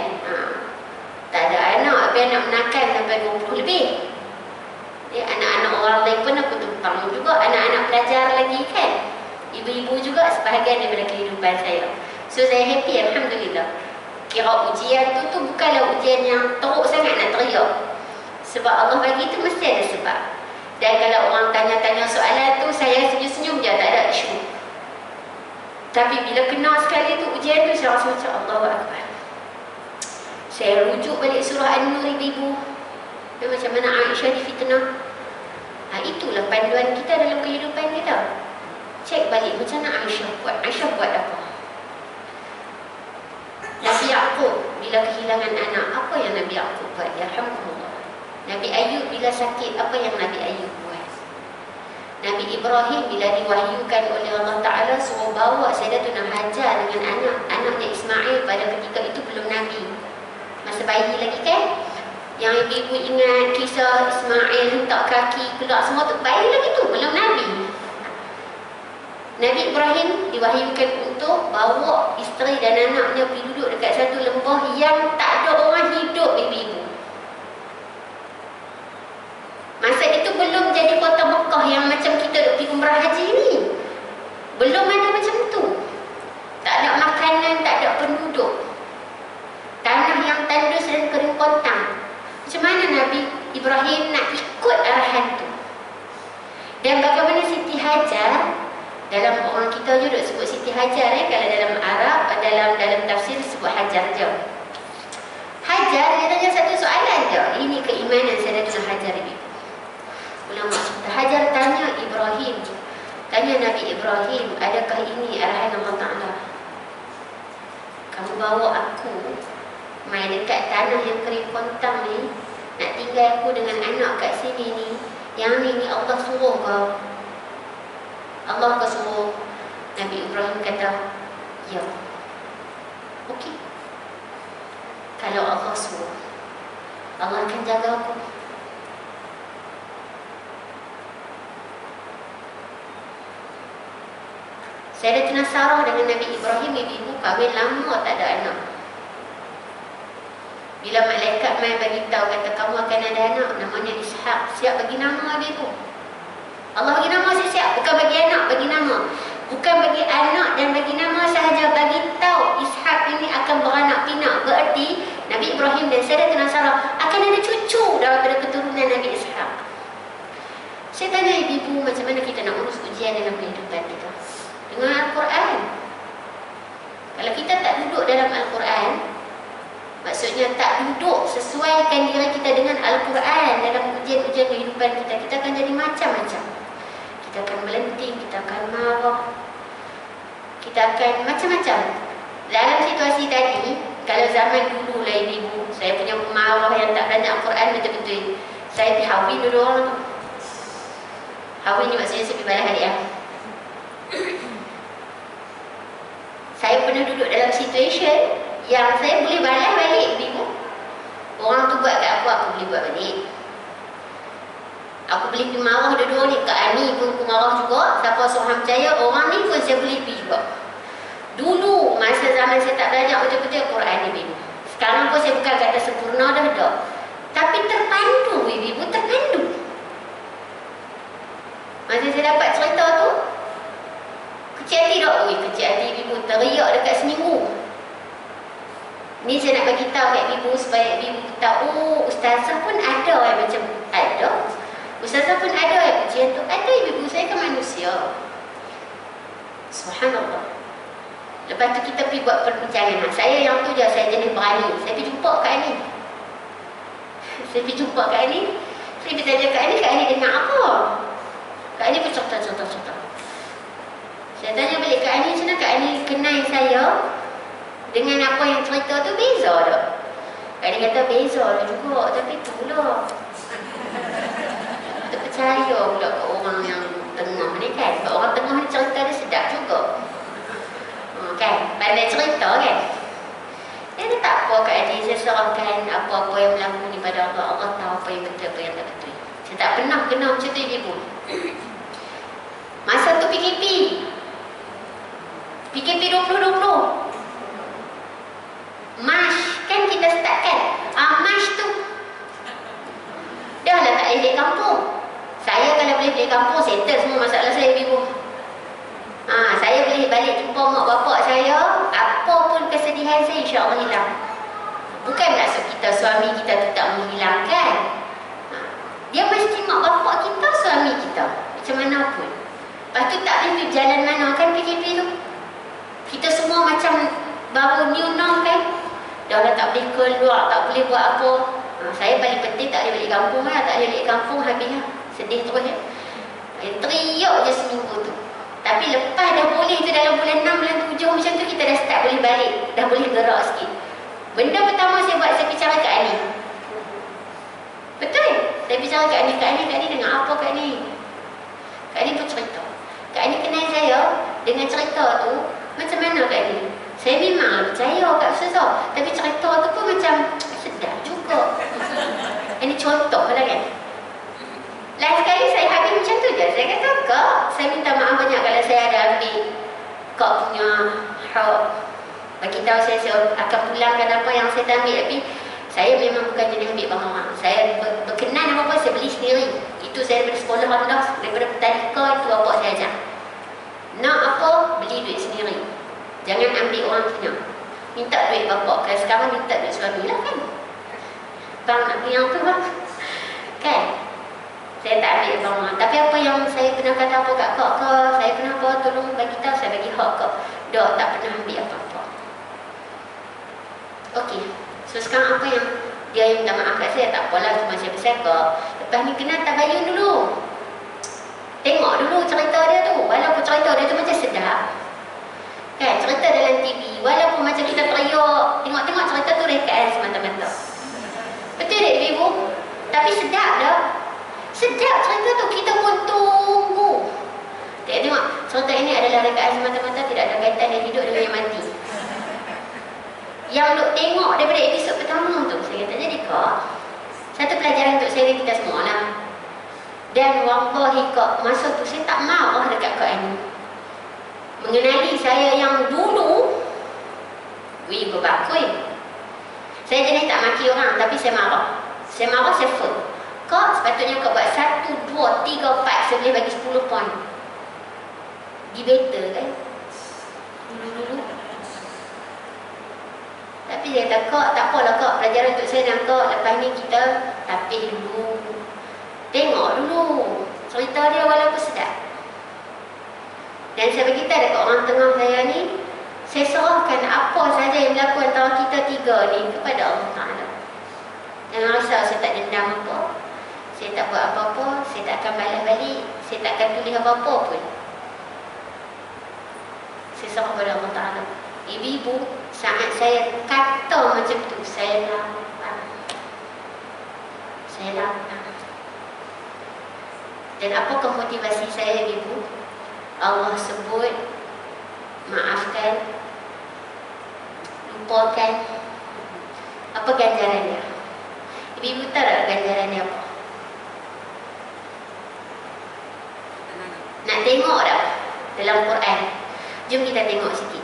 Tak ada anak, tapi anak menakan sampai 20 lebih. Anak-anak orang lain pun aku tumpang juga, anak-anak pelajar lagi kan. Ibu-ibu juga sebahagian daripada kehidupan saya. So saya happy, alhamdulillah. Kira ujian tu bukanlah ujian yang teruk sangat nak teriak. Sebab Allah bagi tu mesti ada sebab. Dan kalau orang tanya-tanya soalan tu, saya senyum-senyum je, tak ada isu. Tapi bila kena sekali tu ujian tu, saya rasa macam Allahu Akbar. Saya rujuk balik surah An-Nur, ibu-ibu. Macam mana Aisyah difitnah. Itulah panduan kita dalam kehidupan kita. Cek balik macam mana Aisyah buat. Aisyah buat apa? Nabi Yaqub bila kehilangan anak, apa yang Nabi Yaqub buat? Ya Alhamdulillah. Nabi Ayub bila sakit, apa yang Nabi Ayub buat? Nabi Ibrahim bila diwahyukan oleh Allah Ta'ala suruh bawa Sayyidatuna Hajar dengan anaknya Ismail, pada ketika itu belum Nabi, masa bayi lagi kan. Yang ibu ingat kisah Ismail hentak kaki keluar semua tu, bayi lagi tu, belum Nabi. Nabi Ibrahim diwahyukan untuk bawa isteri dan anaknya pergi duduk dekat satu lembah yang tak ada orang hidup, ibu-ibu. Masa itu belum jadi kota Mekah yang macam kita duk pergi umrah haji ni. Belum ada macam tu. Tak ada makanan, tak ada penduduk. Tanah yang tandus dan kering kontang. Macam mana Nabi Ibrahim nak ikut arahan tu? Dan bagaimana Siti Hajar, dalam orang kita je duk sebut Siti Hajar kalau dalam Arab, dalam tafsir sebut Hajar je. Hajar, dia tanya satu soalan je. Ini keimanan Sayyidatuna Hajar ini. Ulama cerita, Hajar tanya Ibrahim, tanya Nabi Ibrahim, adakah ini arahan Allah Ta'ala? Kamu bawa aku main dekat tanah yang kering kontang ni, nak tinggal aku dengan anak kat sini ni, yang ni Allah suruh kau? Allah kau suruh? Nabi Ibrahim kata, ya. Okey. Kalau Allah suruh, Allah akan jaga aku. Sayyidatuna Sarah dengan Nabi Ibrahim, ibu kahwin lama tak ada anak. Bila malaikat mai bagi tahu kata kamu akan ada anak namanya Ishaq, siap bagi nama ibu. Allah bagi nama siap, bukan bagi anak, bagi nama. Bukan bagi anak dan bagi nama sahaja, bagi tahu Ishaq ini akan beranak pinak. Berarti Nabi Ibrahim dan Sayyidatuna Sarah akan ada cucu daripada keturunan Nabi Ishaq. Saya tanya ibu, macam mana kita nak urus ujian dalam kehidupan kita? Dengan Al-Quran. Kalau kita tak duduk dalam Al-Quran, maksudnya tak duduk sesuaikan diri kita dengan Al-Quran dalam ujian-ujian kehidupan kita, kita akan jadi macam-macam. Kita akan melenting, kita akan marah, kita akan macam-macam. Dalam situasi tadi, kalau zaman dulu lah ibu, saya punya pemarah yang tak banyak Al-Quran betul-betul. Saya pergi Hawin dulu orang. Hawin ni maksudnya saya pergi balas hadiah. Saya pernah duduk dalam situation yang saya boleh balas balik ibu. Orang tu buat kat aku boleh buat balik. Aku boleh pergi marah dua-dua ni. Kak Ani pun aku marah juga. Siapa seorang percaya, orang ni pun saya boleh pergi juga. Dulu masa zaman saya tak belajar betul-betul Quran ni ibu. Sekarang pun saya bukan kata sempurna dah. Tapi terpandu ibu, terpandu. Masa saya dapat cerita tu, kecil hati tak? Ui, kecil hati ibu teriak dekat seminggu. Ni saya nak bagi tahu kat ibu supaya ibu tahu ustazah pun ada yang macam ada. Ustazah pun ada yang ujian tu. Ada ibu saya kan manusia. Subhanallah. Lepas tu kita pergi buat perbincangan. Saya yang tu je, saya jenis berani. Saya pergi jumpa Kak Ani. Saya pergi jumpa Kak Ani. Saya pergi tanya Kak Ani dengar apa? Kak Ani pun cerita. Saya tanya balik Kak Ani, macam mana Kak Ani kenal saya dengan apa yang cerita tu beza tak? Kak Ani kata beza lah juga, tapi itulah. Tak percaya pula ke orang yang tengah ni kan. Sebab orang tengah ni cerita dia sedap juga. Kan? Pandai cerita kan? Dia kata tak apa Kak Ani, saya serahkan apa-apa yang berlaku ni pada Allah. Allah tahu apa yang betul, apa yang tak betul. Saya tak pernah kenal macam tu ibu. Masa tu PKP 2020 Mash kan kita start kan. Mash tu dah lah tak boleh balik kampung. Saya kalau boleh balik kampung, settle semua masalah saya ibu. Saya boleh balik jumpa mak bapak saya. Apa pun kesedihan saya insya-Allah hilang. Bukan maksud kita suami kita tu tak menghilangkan. Dia mesti mak bapak kita, suami kita, macam mana pun. Lepas tu tak boleh jalan mana kan PKP tu. Kita semua macam baru new norm kan. Dah lah tak boleh keluar, tak boleh buat apa. Saya paling penting tak boleh balik kampung lah. Tak boleh balik kampung habis lah. Sedih terus ya. Teriak je seminggu tu. Tapi lepas dah boleh tu dalam bulan 6, bulan 7 macam tu kita dah start boleh balik. Dah boleh gerak sikit. Benda pertama saya buat, saya bicara Kak Ani. Betul? Saya bicara Kak Ani. Kak Ani dengar apa Kak Ani? Kak Ani pun cerita. Kak Ani kenal saya dengan cerita tu. Macam mana Kak Ani? Saya memang percaya Kak Ustazah. Tapi cerita tu pun macam sedap juga. Ini contoh lah kan. Lain sekali saya habis macam tu je. Saya kata Kak, saya minta maaf banyak kalau saya ada ambil Kak punya hak. Bagi tahu saya akan pulangkan apa yang saya tak ambil. Tapi saya memang bukan jenis ambil barang orang. Saya berkenan apa-apa saya beli sendiri. Itu saya daripada sekolah rendah, daripada petadika itu bapak saya ajar. Nak apa, beli duit sendiri. Jangan ambil orang kena. Minta duit bapak. Kalau sekarang minta duit suami lah kan. Bang nak beli yang tu bang. Kan? Saya tak ambil bang. Tapi apa yang saya pernah kata apa kat kak ke, saya pernah apa, tolong bagi tahu, saya bagi hak kak. Dah tak pernah ambil apa-apa. Okey. So sekarang apa yang dia yang minta maaf kat saya, tak apalah, cuma saya besar kak. Lepas ni kena tabayun dulu. Tengok dulu cerita dia tu. Walaupun cerita dia tu macam sedap. Kan, cerita dalam TV. Walaupun macam kita teriak, tengok-tengok cerita tu rekaan semata-mata. Betul tak ibu? Tapi sedap dah. Sedap cerita tu, kita pun tunggu. Tengok, cerita ini adalah rekaan semata-mata, tidak ada kaitan yang hidup dengan yang mati. Yang duk tengok daripada episod pertama tu, saya kata jadi kak, satu pelajaran untuk saya dan kita semua lah. Dan wallahi kak, masa tu saya tak marah dekat Kak Ani. Mengenali saya yang dulu, wih berbakui. Saya jenis tak maki orang, tapi saya marah. Saya marah, saya firm. Kak, sepatutnya kau buat 1, 2, 3, 4, saya boleh bagi 10 poin. Debater kan? Dulu-dulu. Tapi dia kata, kak, tak apalah kak, pelajaran untuk saya dan kak, lepas ni kita tapih dulu. Tengok dulu cerita dia walaupun sedap. Dan saya beritahu dekat orang tengah saya ni, saya serahkan apa saja yang berlaku antara kita tiga ni kepada Allah Ta'ala. Jangan rasa saya tak dendam apa, saya tak buat apa-apa, saya tak akan balas balik, saya tak akan tulis apa-apa pun. Saya serah kepada Allah Ta'ala. Ibu-ibu, saat saya kata macam tu, saya lapar. Saya lapar. Dan apakah motivasi saya ibu? Allah sebut, maafkan, lupakan. Apa ganjaran dia? Ibu-ibu tahu tak ganjaran dia apa? Nak tengok tak dalam Quran? Jom kita tengok sikit.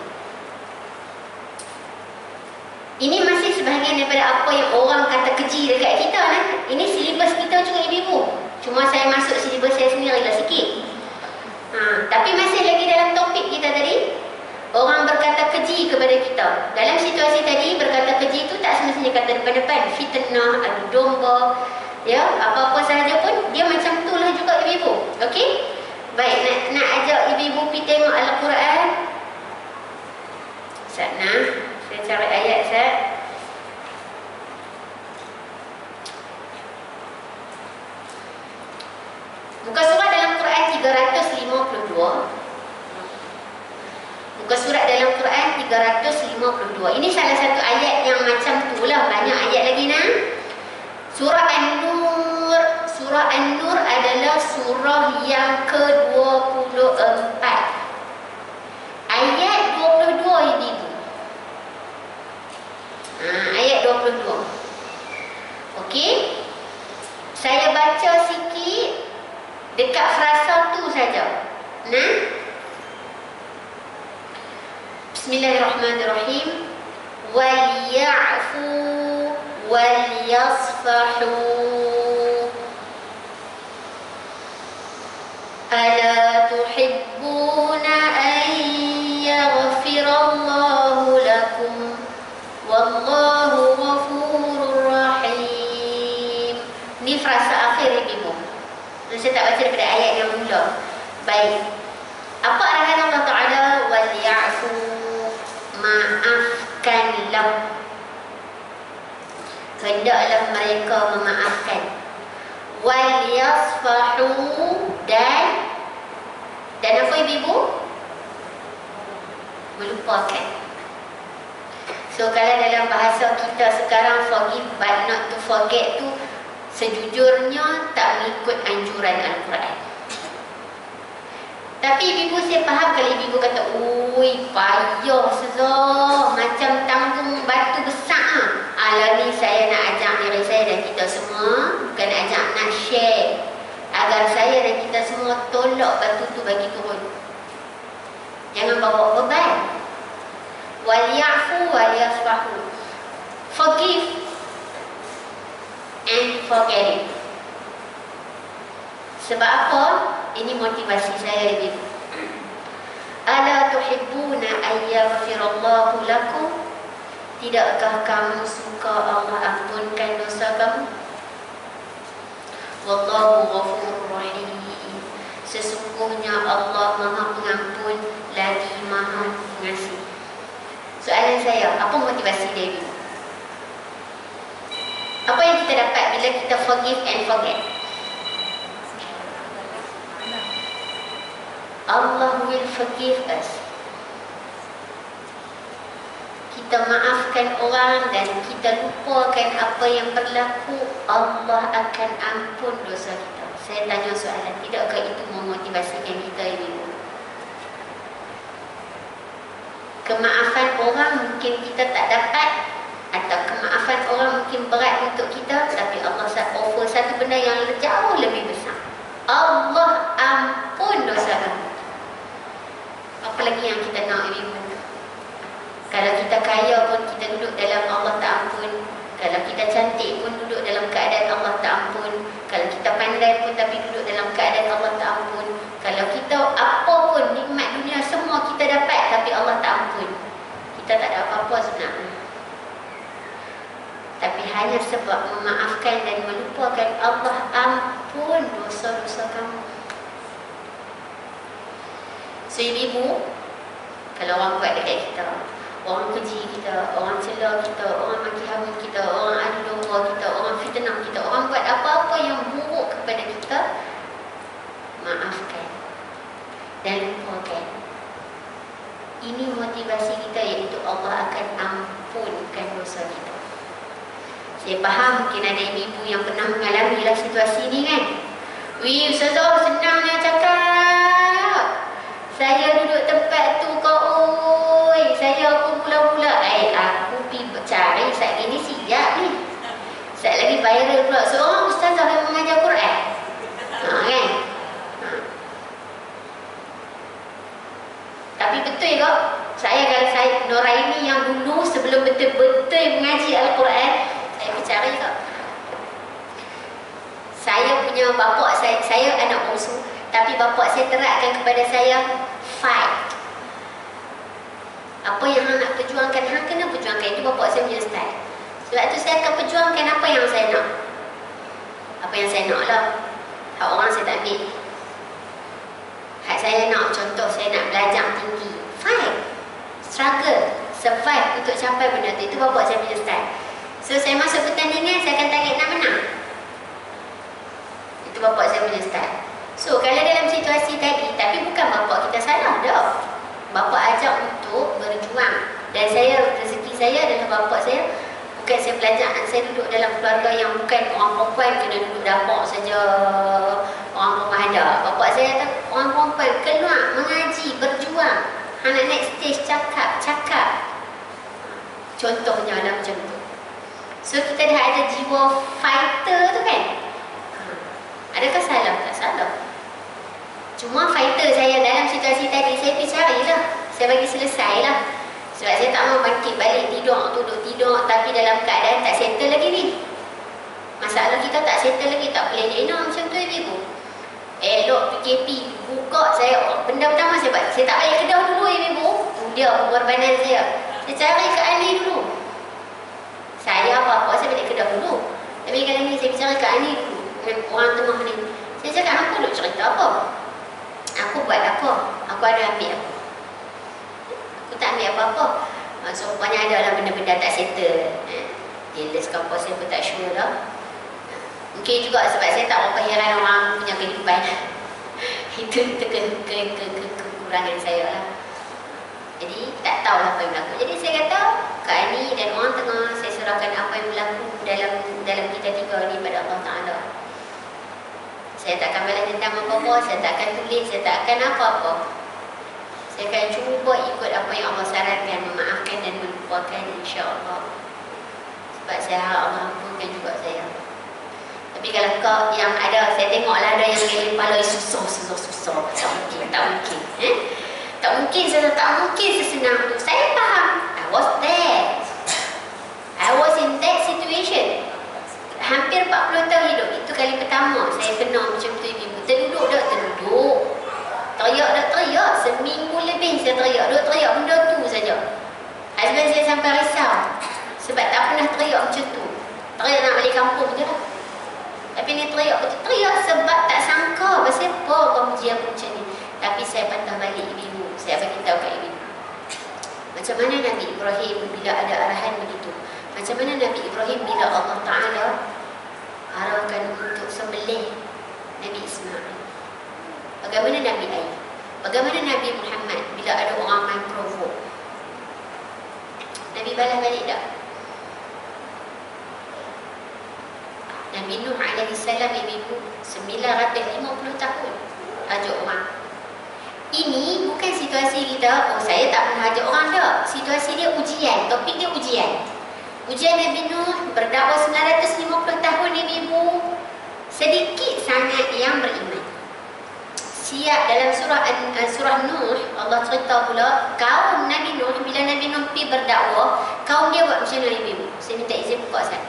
Ini masih sebahagian daripada apa yang orang kata keji dekat kita. Ini silibus kita juga ibu-ibu. Cuma saya masuk silibus saya sendiri lah sikit. keji kepada kita. Dalam situasi tadi, berkata keji itu tak semestinya kata depan-depan. Fitnah, adu domba, ya, apa-apa sahaja pun dia macam tu lah juga ibu-ibu. Okey? Baik, nak ajak ibu-ibu pergi tengok Al-Quran. Sana, saya cari ayat Ustaz. Muka surat dalam Quran 352. Muka surat dalam Quran 352. Ini salah satu ayat yang macam tu lah. Banyak ayat lagi nak. Surah An-Nur. Surah An-Nur adalah surah yang ke-24. Ayat 22 ini. Ayat 22. Okey. Saya baca sikit dekat frasa tu saja. Nah. Bismillahirrahmanirrahim. Waliya'fu waliyasfahu. Ala tuhibbuna an yaghfirallahu lakum wallahu ghafurur rahim. Ni frasa akhir ibu. Saya tak baca daripada ayat yang mula. Baik. Apa arahan Allah Ta'ala? Waliya'fu, maafkanlah. Hendaklah mereka memaafkan. Waliyasfahu, dan apa ibu? Melupakan. So kalau dalam bahasa kita sekarang, forgive but not to forget tu sejujurnya tak mengikut anjuran Al-Quran. Tapi ibu saya faham kalau ibu kata, ui payah sezah, macam tanggung batu besar. Ala ni saya nak ajak diri saya dan kita semua, bukan ajak nak share, agar saya dan kita semua tolak batu tu bagi turun. Jangan bawa beban. Waliyafu waliyasfahu. Forgive and forget it. Sebab apa? Ini motivasi saya ibu. Ala tuhibbuna ayyaghfirallahu lakum. Tidakkah kamu suka Allah ampunkan dosa kamu? Wallahu ghafurur rahim. Sesungguhnya Allah Maha Pengampun lagi Maha Pengasih. Soalan saya, apa motivasi dia ibu? Apa yang kita dapat bila kita forgive and forget? Allah will forgive us. Kita maafkan orang dan kita lupakan apa yang berlaku, Allah akan ampun dosa kita. Saya tanya soalan, tidakkah itu memotivasikan kita ibu? Kemaafan orang mungkin kita tak dapat, atau kemaafan orang mungkin berat untuk kita, tapi Allah offer satu benda yang jauh lebih besar. Allah ampun dosa kamu. Apa lagi yang kita nak ibu? Kalau kita kaya pun kita duduk dalam Allah tak ampun. Kalau kita cantik pun duduk dalam keadaan Allah tak ampun. Kalau kita pandai pun tapi duduk dalam keadaan Allah tak ampun. Kalau kita apa pun nikmat dunia semua kita dapat tapi Allah tak ampun. Kita tak ada apa-apa sebenarnya. Tapi hanya sebab memaafkan dan melupakan, Allah ampun dosa-dosa kamu. So ibu, kalau orang buat dekat kita, orang keji kita, orang cela kita, orang maki hamun kita, orang adu domba kita, orang fitnah kita, orang buat apa-apa yang buruk kepada kita, maafkan dan lupakan. Ini motivasi kita, iaitu Allah akan ampunkan dosa kita. Saya faham mungkin ada ibu-ibu yang pernah mengalami lah situasi ni kan. Wih Ustazah, senangnya cakap. Saya duduk tempat tu kau, oi. Saya pun mula-mula, aku pergi cari saat ini siap ni. Saat lagi viral pula seorang ustazah yang mengajar Quran. Kan? Tapi betul kok, kalau saya Noraini yang dulu sebelum betul-betul mengaji Al-Quran, saya bicara kok. Saya punya bapak saya anak bongsu, tapi bapak saya terapkan kepada saya fight. Apa yang hang nak perjuangkan, hang kena perjuangkan. Itu bapa saya punya style. Sebab tu saya akan perjuangkan apa yang saya nak. Apa yang saya nak lah. Hak orang saya tak ambil. Hak saya nak, contoh saya nak belajar tinggi. Fight. Struggle. Survive untuk capai benda tu. Itu bapa saya punya style. So saya masuk pertandingan, saya akan target nak menang. Itu bapa saya punya style. So kalau dalam situasi tadi, tapi bukan bapa kita salah dah. Bapa ajak untuk berjuang. Dan saya, rezeki saya adalah bapa saya. Bukan saya belajar, saya duduk dalam keluarga yang bukan orang perempuan kena duduk dapur saja, orang rumah ada. Bapa saya kata orang perempuan keluar, mengaji, berjuang. Anak naik stage cakap. Contohnya lah macam tu. So kita dah ada jiwa fighter tu kan. Adakah salah? Tak salah. Cuma fighter saya dalam situasi tadi, saya pergi carilah. Saya bagi selesai lah. Sebab saya tak mau bangkit balik tidur, duduk tidur, tapi dalam keadaan tak settle lagi ni. Masalah kita tak settle lagi, tak boleh lena macam tu ibu. Elok PKP, buka saya, benda pertama saya buat, saya tak balik Kedah dulu ibu. Dia pengorbanan saya. Saya cari Kak Ali dulu. Saya apa-apa, saya balik Kedah dulu. Tapi kali ni saya bicara Kak Ali dulu. Dengan orang tengah ni. Saya cakap, aku duk cerita apa? Aku buat apa? Aku ada ambil apa? Aku tak ambil apa-apa. So, rupanya ada lah benda-benda tak settle. Jealous ke apa, saya pun tak sure lah. Mungkin juga sebab saya tak berapa heran orang punya kehidupan. Itu kekurangan saya lah. Jadi, tak tahulah apa yang berlaku. Jadi, saya kata, Kak Ani dan orang tengah, saya serahkan apa yang berlaku dalam kita tiga ni pada Allah Ta'ala. Saya tak akan balas dendam apa-apa, saya tak akan tulis, saya tak akan apa-apa. Saya akan cuba ikut apa yang Allah sarankan, memaafkan dan melupakan, insya-Allah. Sebab saya harap Allah ampunkan juga saya. Tapi kalau kau yang ada, saya tengoklah ada yang geleng kepala, susah. Tak mungkin. Tak mungkin sesenang tu. Saya faham. I was there. I was in that situation. Hampir 40 tahun hidup. Itu kali pertama saya kena macam tu ibu. Terduduk. Teriak. Seminggu lebih saya teriak benda tu saja. Husband saya sampai risau. Sebab tak pernah teriak macam tu. Teriak nak balik kampung je lah. Tapi ni teriak sebab tak sangka pasal apa kau puji aku macam ni. Tapi saya patah balik ibu. Saya bagi tahu kat ibu. Macam mana Nabi Ibrahim bila ada arahan begitu. Macam mana Nabi Ibrahim bila Allah Ta'ala arahkan untuk sembelih Nabi Ismail. Bagaimana Nabi Ayub. Bagaimana Nabi Muhammad bila ada orang main provok. Nabi balas balik tak? Nabi Nuh alaihissalam ibu 950 tahun ajak orang. Ini bukan situasi kita, saya tak pernah ajak orang dah. Situasi dia ujian, topik dia ujian. Ujian Nabi Nuh berdakwah 950 tahun ibu. Sedikit sangat yang beriman. Siap dalam surah Nuh, Allah cerita pula kaum Nabi Nuh, bila Nabi Nuh pergi berdakwah, kaum dia buat macam mana ibu? Saya minta izin buka Ustaz.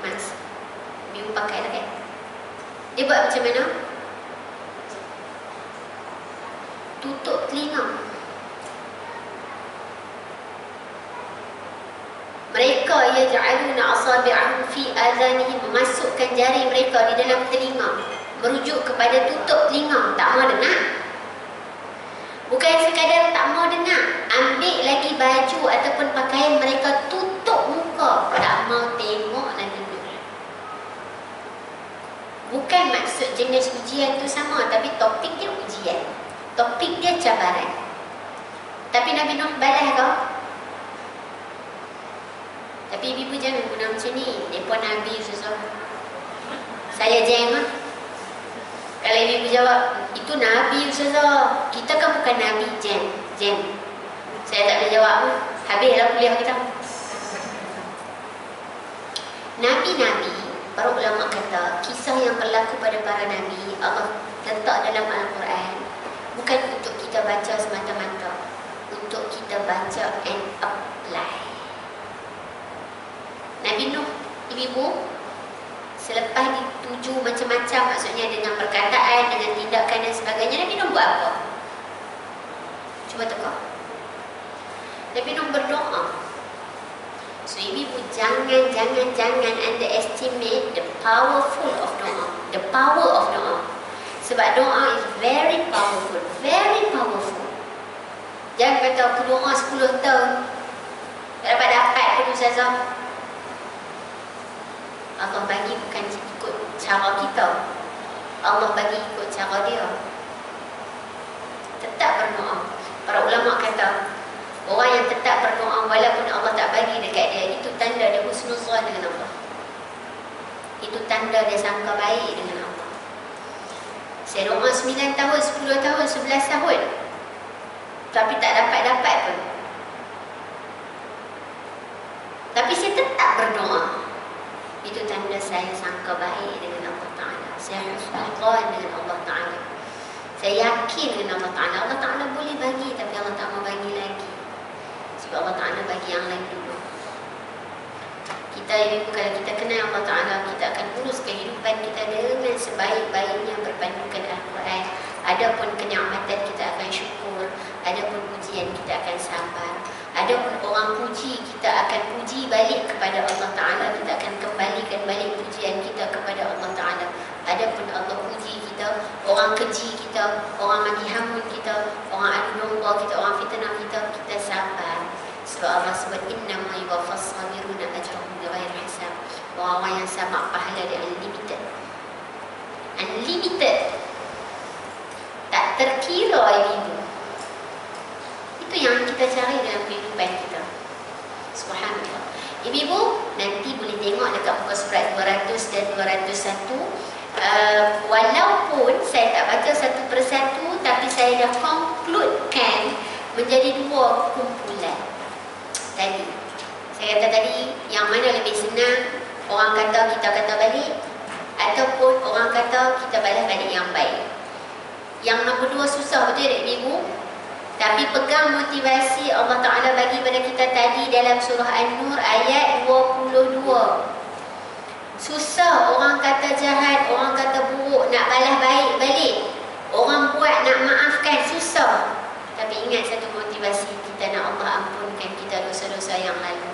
Mas, ibu pakai lah kan? Dia buat macam mana? Tutup telinga. Mereka yaj'aluna asabi'ahum fi azanihim, memasukkan jari mereka di dalam telinga, merujuk kepada tutup telinga, tak mau dengar. Bukan sekadar tak mau dengar, ambil lagi baju ataupun pakaian mereka tutup muka, tak mau tengok dan duduk. Bukan maksud jenis ujian tu sama, tapi topik dia ujian. Topik dia cabaran. Tapi Nabi Nuh balas kau. Tapi ibu jangan guna macam ni. Mereka Nabi susah. Saya jam lah. Kalau ibu jawab, itu Nabi susah. Kita kan bukan Nabi, jam. Saya tak boleh jawab pun. Habislah kuliah kita. Nabi-Nabi, para ulama kata, kisah yang berlaku pada para Nabi, Allah letak dalam Al-Quran. Bukan untuk kita baca semata-mata, untuk kita baca and apply. Nabi Nuh, ibu, selepas dituju macam-macam, maksudnya dengan perkataan, dengan tindakan dan sebagainya, Nabi Nuh buat apa? Cuba tengok. Tapi nak berdoa. So ibu jangan underestimate the powerful of doa. The power of doa. Sebab doa is very powerful. Very powerful. Jangan kata aku doa 10 tahun tak dapat pun Ustazah. Allah bagi bukan ikut cara kita. Allah bagi ikut cara dia. Tetap berdoa. Para ulama kata orang yang tetap berdoa walaupun Allah tak bagi dekat dia, itu tanda dia husnuzan dengan Allah. Itu tanda dia sangka baik dengan Allah. Saya doa 9 tahun, 10 tahun, 11 tahun, tapi tak dapat pun. Tapi saya tetap berdoa. Itu tanda saya sangka baik dengan Allah Ta'ala. Saya husnuzan dengan Allah Ta'ala. Saya yakin dengan Allah Ta'ala. Allah Ta'ala boleh bagi, tapi Allah tak mau bagi lagi. Sebab Allah Ta'ala bagi yang lain dulu. Kita ini, kalau kita kenal Allah Ta'ala, kita akan urus kehidupan kita dengan sebaik-baiknya berpandukan Al-Quran. Adapun kenikmatan kita akan syukur. Adapun pujian kita akan sabar. Adapun orang puji, kita akan puji balik kepada Allah Ta'ala. Kita akan kembalikan balik pujian kita kepada Allah Ta'ala. Adapun Allah puji kita, orang keji kita, orang maki hamun kita, orang adu domba kita, orang fitnah kita, kita sabar. Sebab Allah sebut innama yuwaffas sabiruna ajrahum bighairi hisab. Orang yang sabar pahala dia unlimited. Unlimited. Tak terkira ibu. Itu yang kita cari dalam kehidupan kita. Subhanallah. Ibu-ibu nanti boleh tengok dekat muka surat 200 dan 201. Walaupun saya tak baca satu persatu, tapi saya dah concludekan menjadi 2 kumpulan. Tadi saya kata tadi, yang mana lebih senang, orang kata kita kata balik, ataupun orang kata kita balas balik yang baik. Yang nombor 2 susah, betul tak ibu? Tapi pegang motivasi Allah Ta'ala bagi pada kita tadi dalam surah An-Nur ayat 22. Susah orang kata jahat, orang kata buruk, nak balas baik balik. Orang buat nak maafkan, susah. Tapi ingat satu motivasi, kita nak Allah ampunkan kita dosa-dosa yang lalu.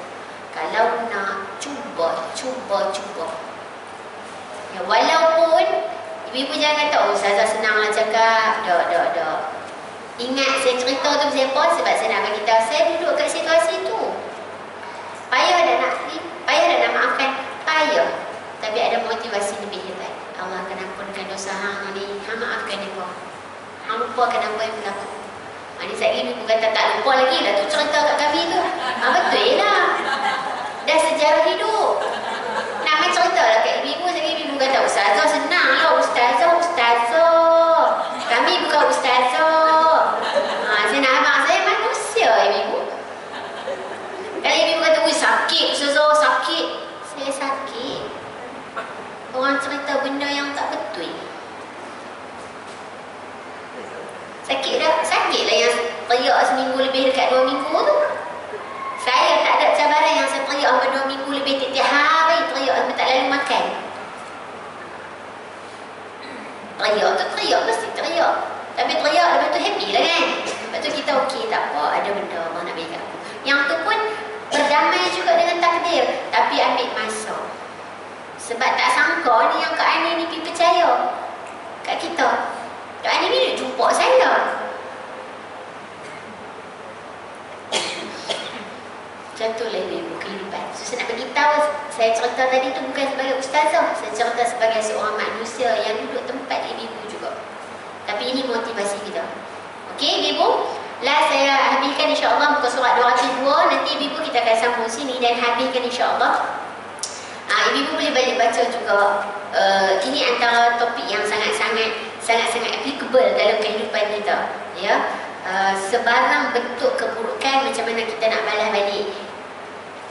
Kalau nak, cuba. Ya, walaupun ibu-ibu jangan kata, oh Ustazah senanglah cakap. Tak. Ingat saya cerita tu siapa? Sebab saya nak bagi tahu, saya duduk kat situasi tu. Payah dah nak maafkan, payah. Tapi ada motivasi lebih hebat. Allah akan ampunkan dosa hang ni, hang maafkan dia. Hang lupakan apa yang berlaku. Ni saya ibu kata tak lupa lagi lah tu cerita kat kami tu. Betul lah. Dah sejarah hidup. Nak main cerita lah kat ibu. Saya ibu kata Ustazah senang lah. Ustazah. Kami bukan Ustazah. Saya nak abang saya manusia ibu. Kalau ibu kata sakit Ustazah, sakit. Saya sakit. Orang cerita benda yang tak betul. Sakitlah yang teriak seminggu lebih dekat 2 minggu tu. Saya tak ada cabaran yang saya teriak sampai 2 minggu lebih tiap hari teriak sampai tak lalu makan. Teriak tu teriak, mesti teriak. Tapi teriak lepas tu happy lah kan. Lepas tu kita okey, tak apa, ada benda Allah nak bagi aku. Yang tu pun berdamai juga dengan takdir. Tapi ambil masa. Sebab tak sangka ni yang Kak Ani ni pergi percaya kat kita. Kak Ani ni jumpa saya. Macam tu lah ibu kehidupan. So saya nak beritahu, saya cerita tadi tu bukan sebagai ustazah. Saya cerita sebagai seorang manusia yang duduk tempat ibu juga. Tapi ini motivasi kita. Okey ibu? Last saya habiskan insyaAllah muka surat 202. Nanti ibu kita akan sambung sini dan habiskan insyaAllah. Ibu boleh balik baca juga. Ini antara topik yang sangat-sangat applicable dalam kehidupan kita. Ya, sebarang bentuk keburukan macam mana kita nak balas balik,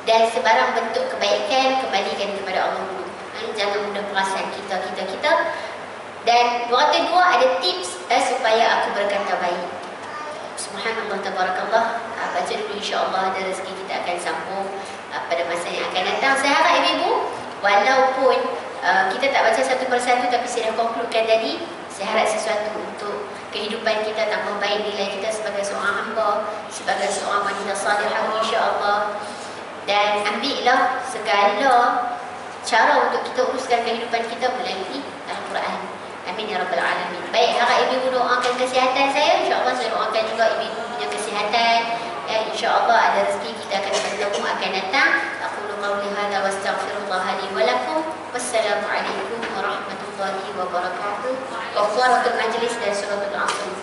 dan sebarang bentuk kebaikan kembalikan kepada Allah dulu. Jangan mudah perasan kita. Dan 202 ada tips supaya aku berkata baik. Subhanallah, tabarakallah. Baca dulu insyaAllah, ada rezeki kita akan sambung pada masa yang akan datang. Saya harap ibu-ibu, walaupun kita tak baca satu persatu, tapi saya dah konkludekan tadi, saya harap sesuatu untuk kehidupan kita tambah baik, nilai kita sebagai seorang hamba, sebagai sebagai seorang wanita salihah insya-Allah, dan ambillah segala cara untuk kita uruskan kehidupan kita melalui Al-Quran. Amin ya rabbal alamin. Baik, harap ibu doakan kesihatan saya. InsyaAllah saya doakan juga ibu punya kesihatan. Ya, insyaAllah ada rezeki kita akan bertemu akan datang. Aqulu qawli hadza wa astaghfirullah li wa lakum. Wassalamualaikum warahmatullahi wabarakatuh. Kafaratul majlis dan suratul asr.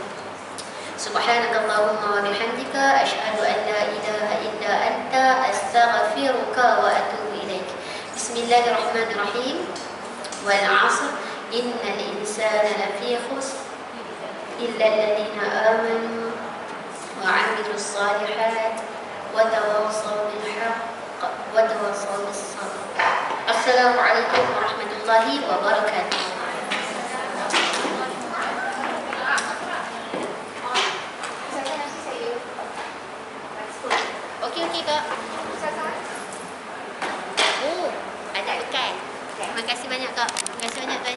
Subhanakallahumma wa bihamdika asyhadu an la ilaha illa anta astaghfiruka wa atubu ilaik. Bismillahirrahmanirrahim. Wal 'asr innal insana lafi khusr illa alladhina amanu wa 'amilus salihat wa tawassaw bil haqq wa tawassaw bis sabr. Assalamualaikum warahmatullahi wabarakatuh. Okey Kak. Oh, ada ikan. Terima kasih banyak Kak. Terima kasih banyak.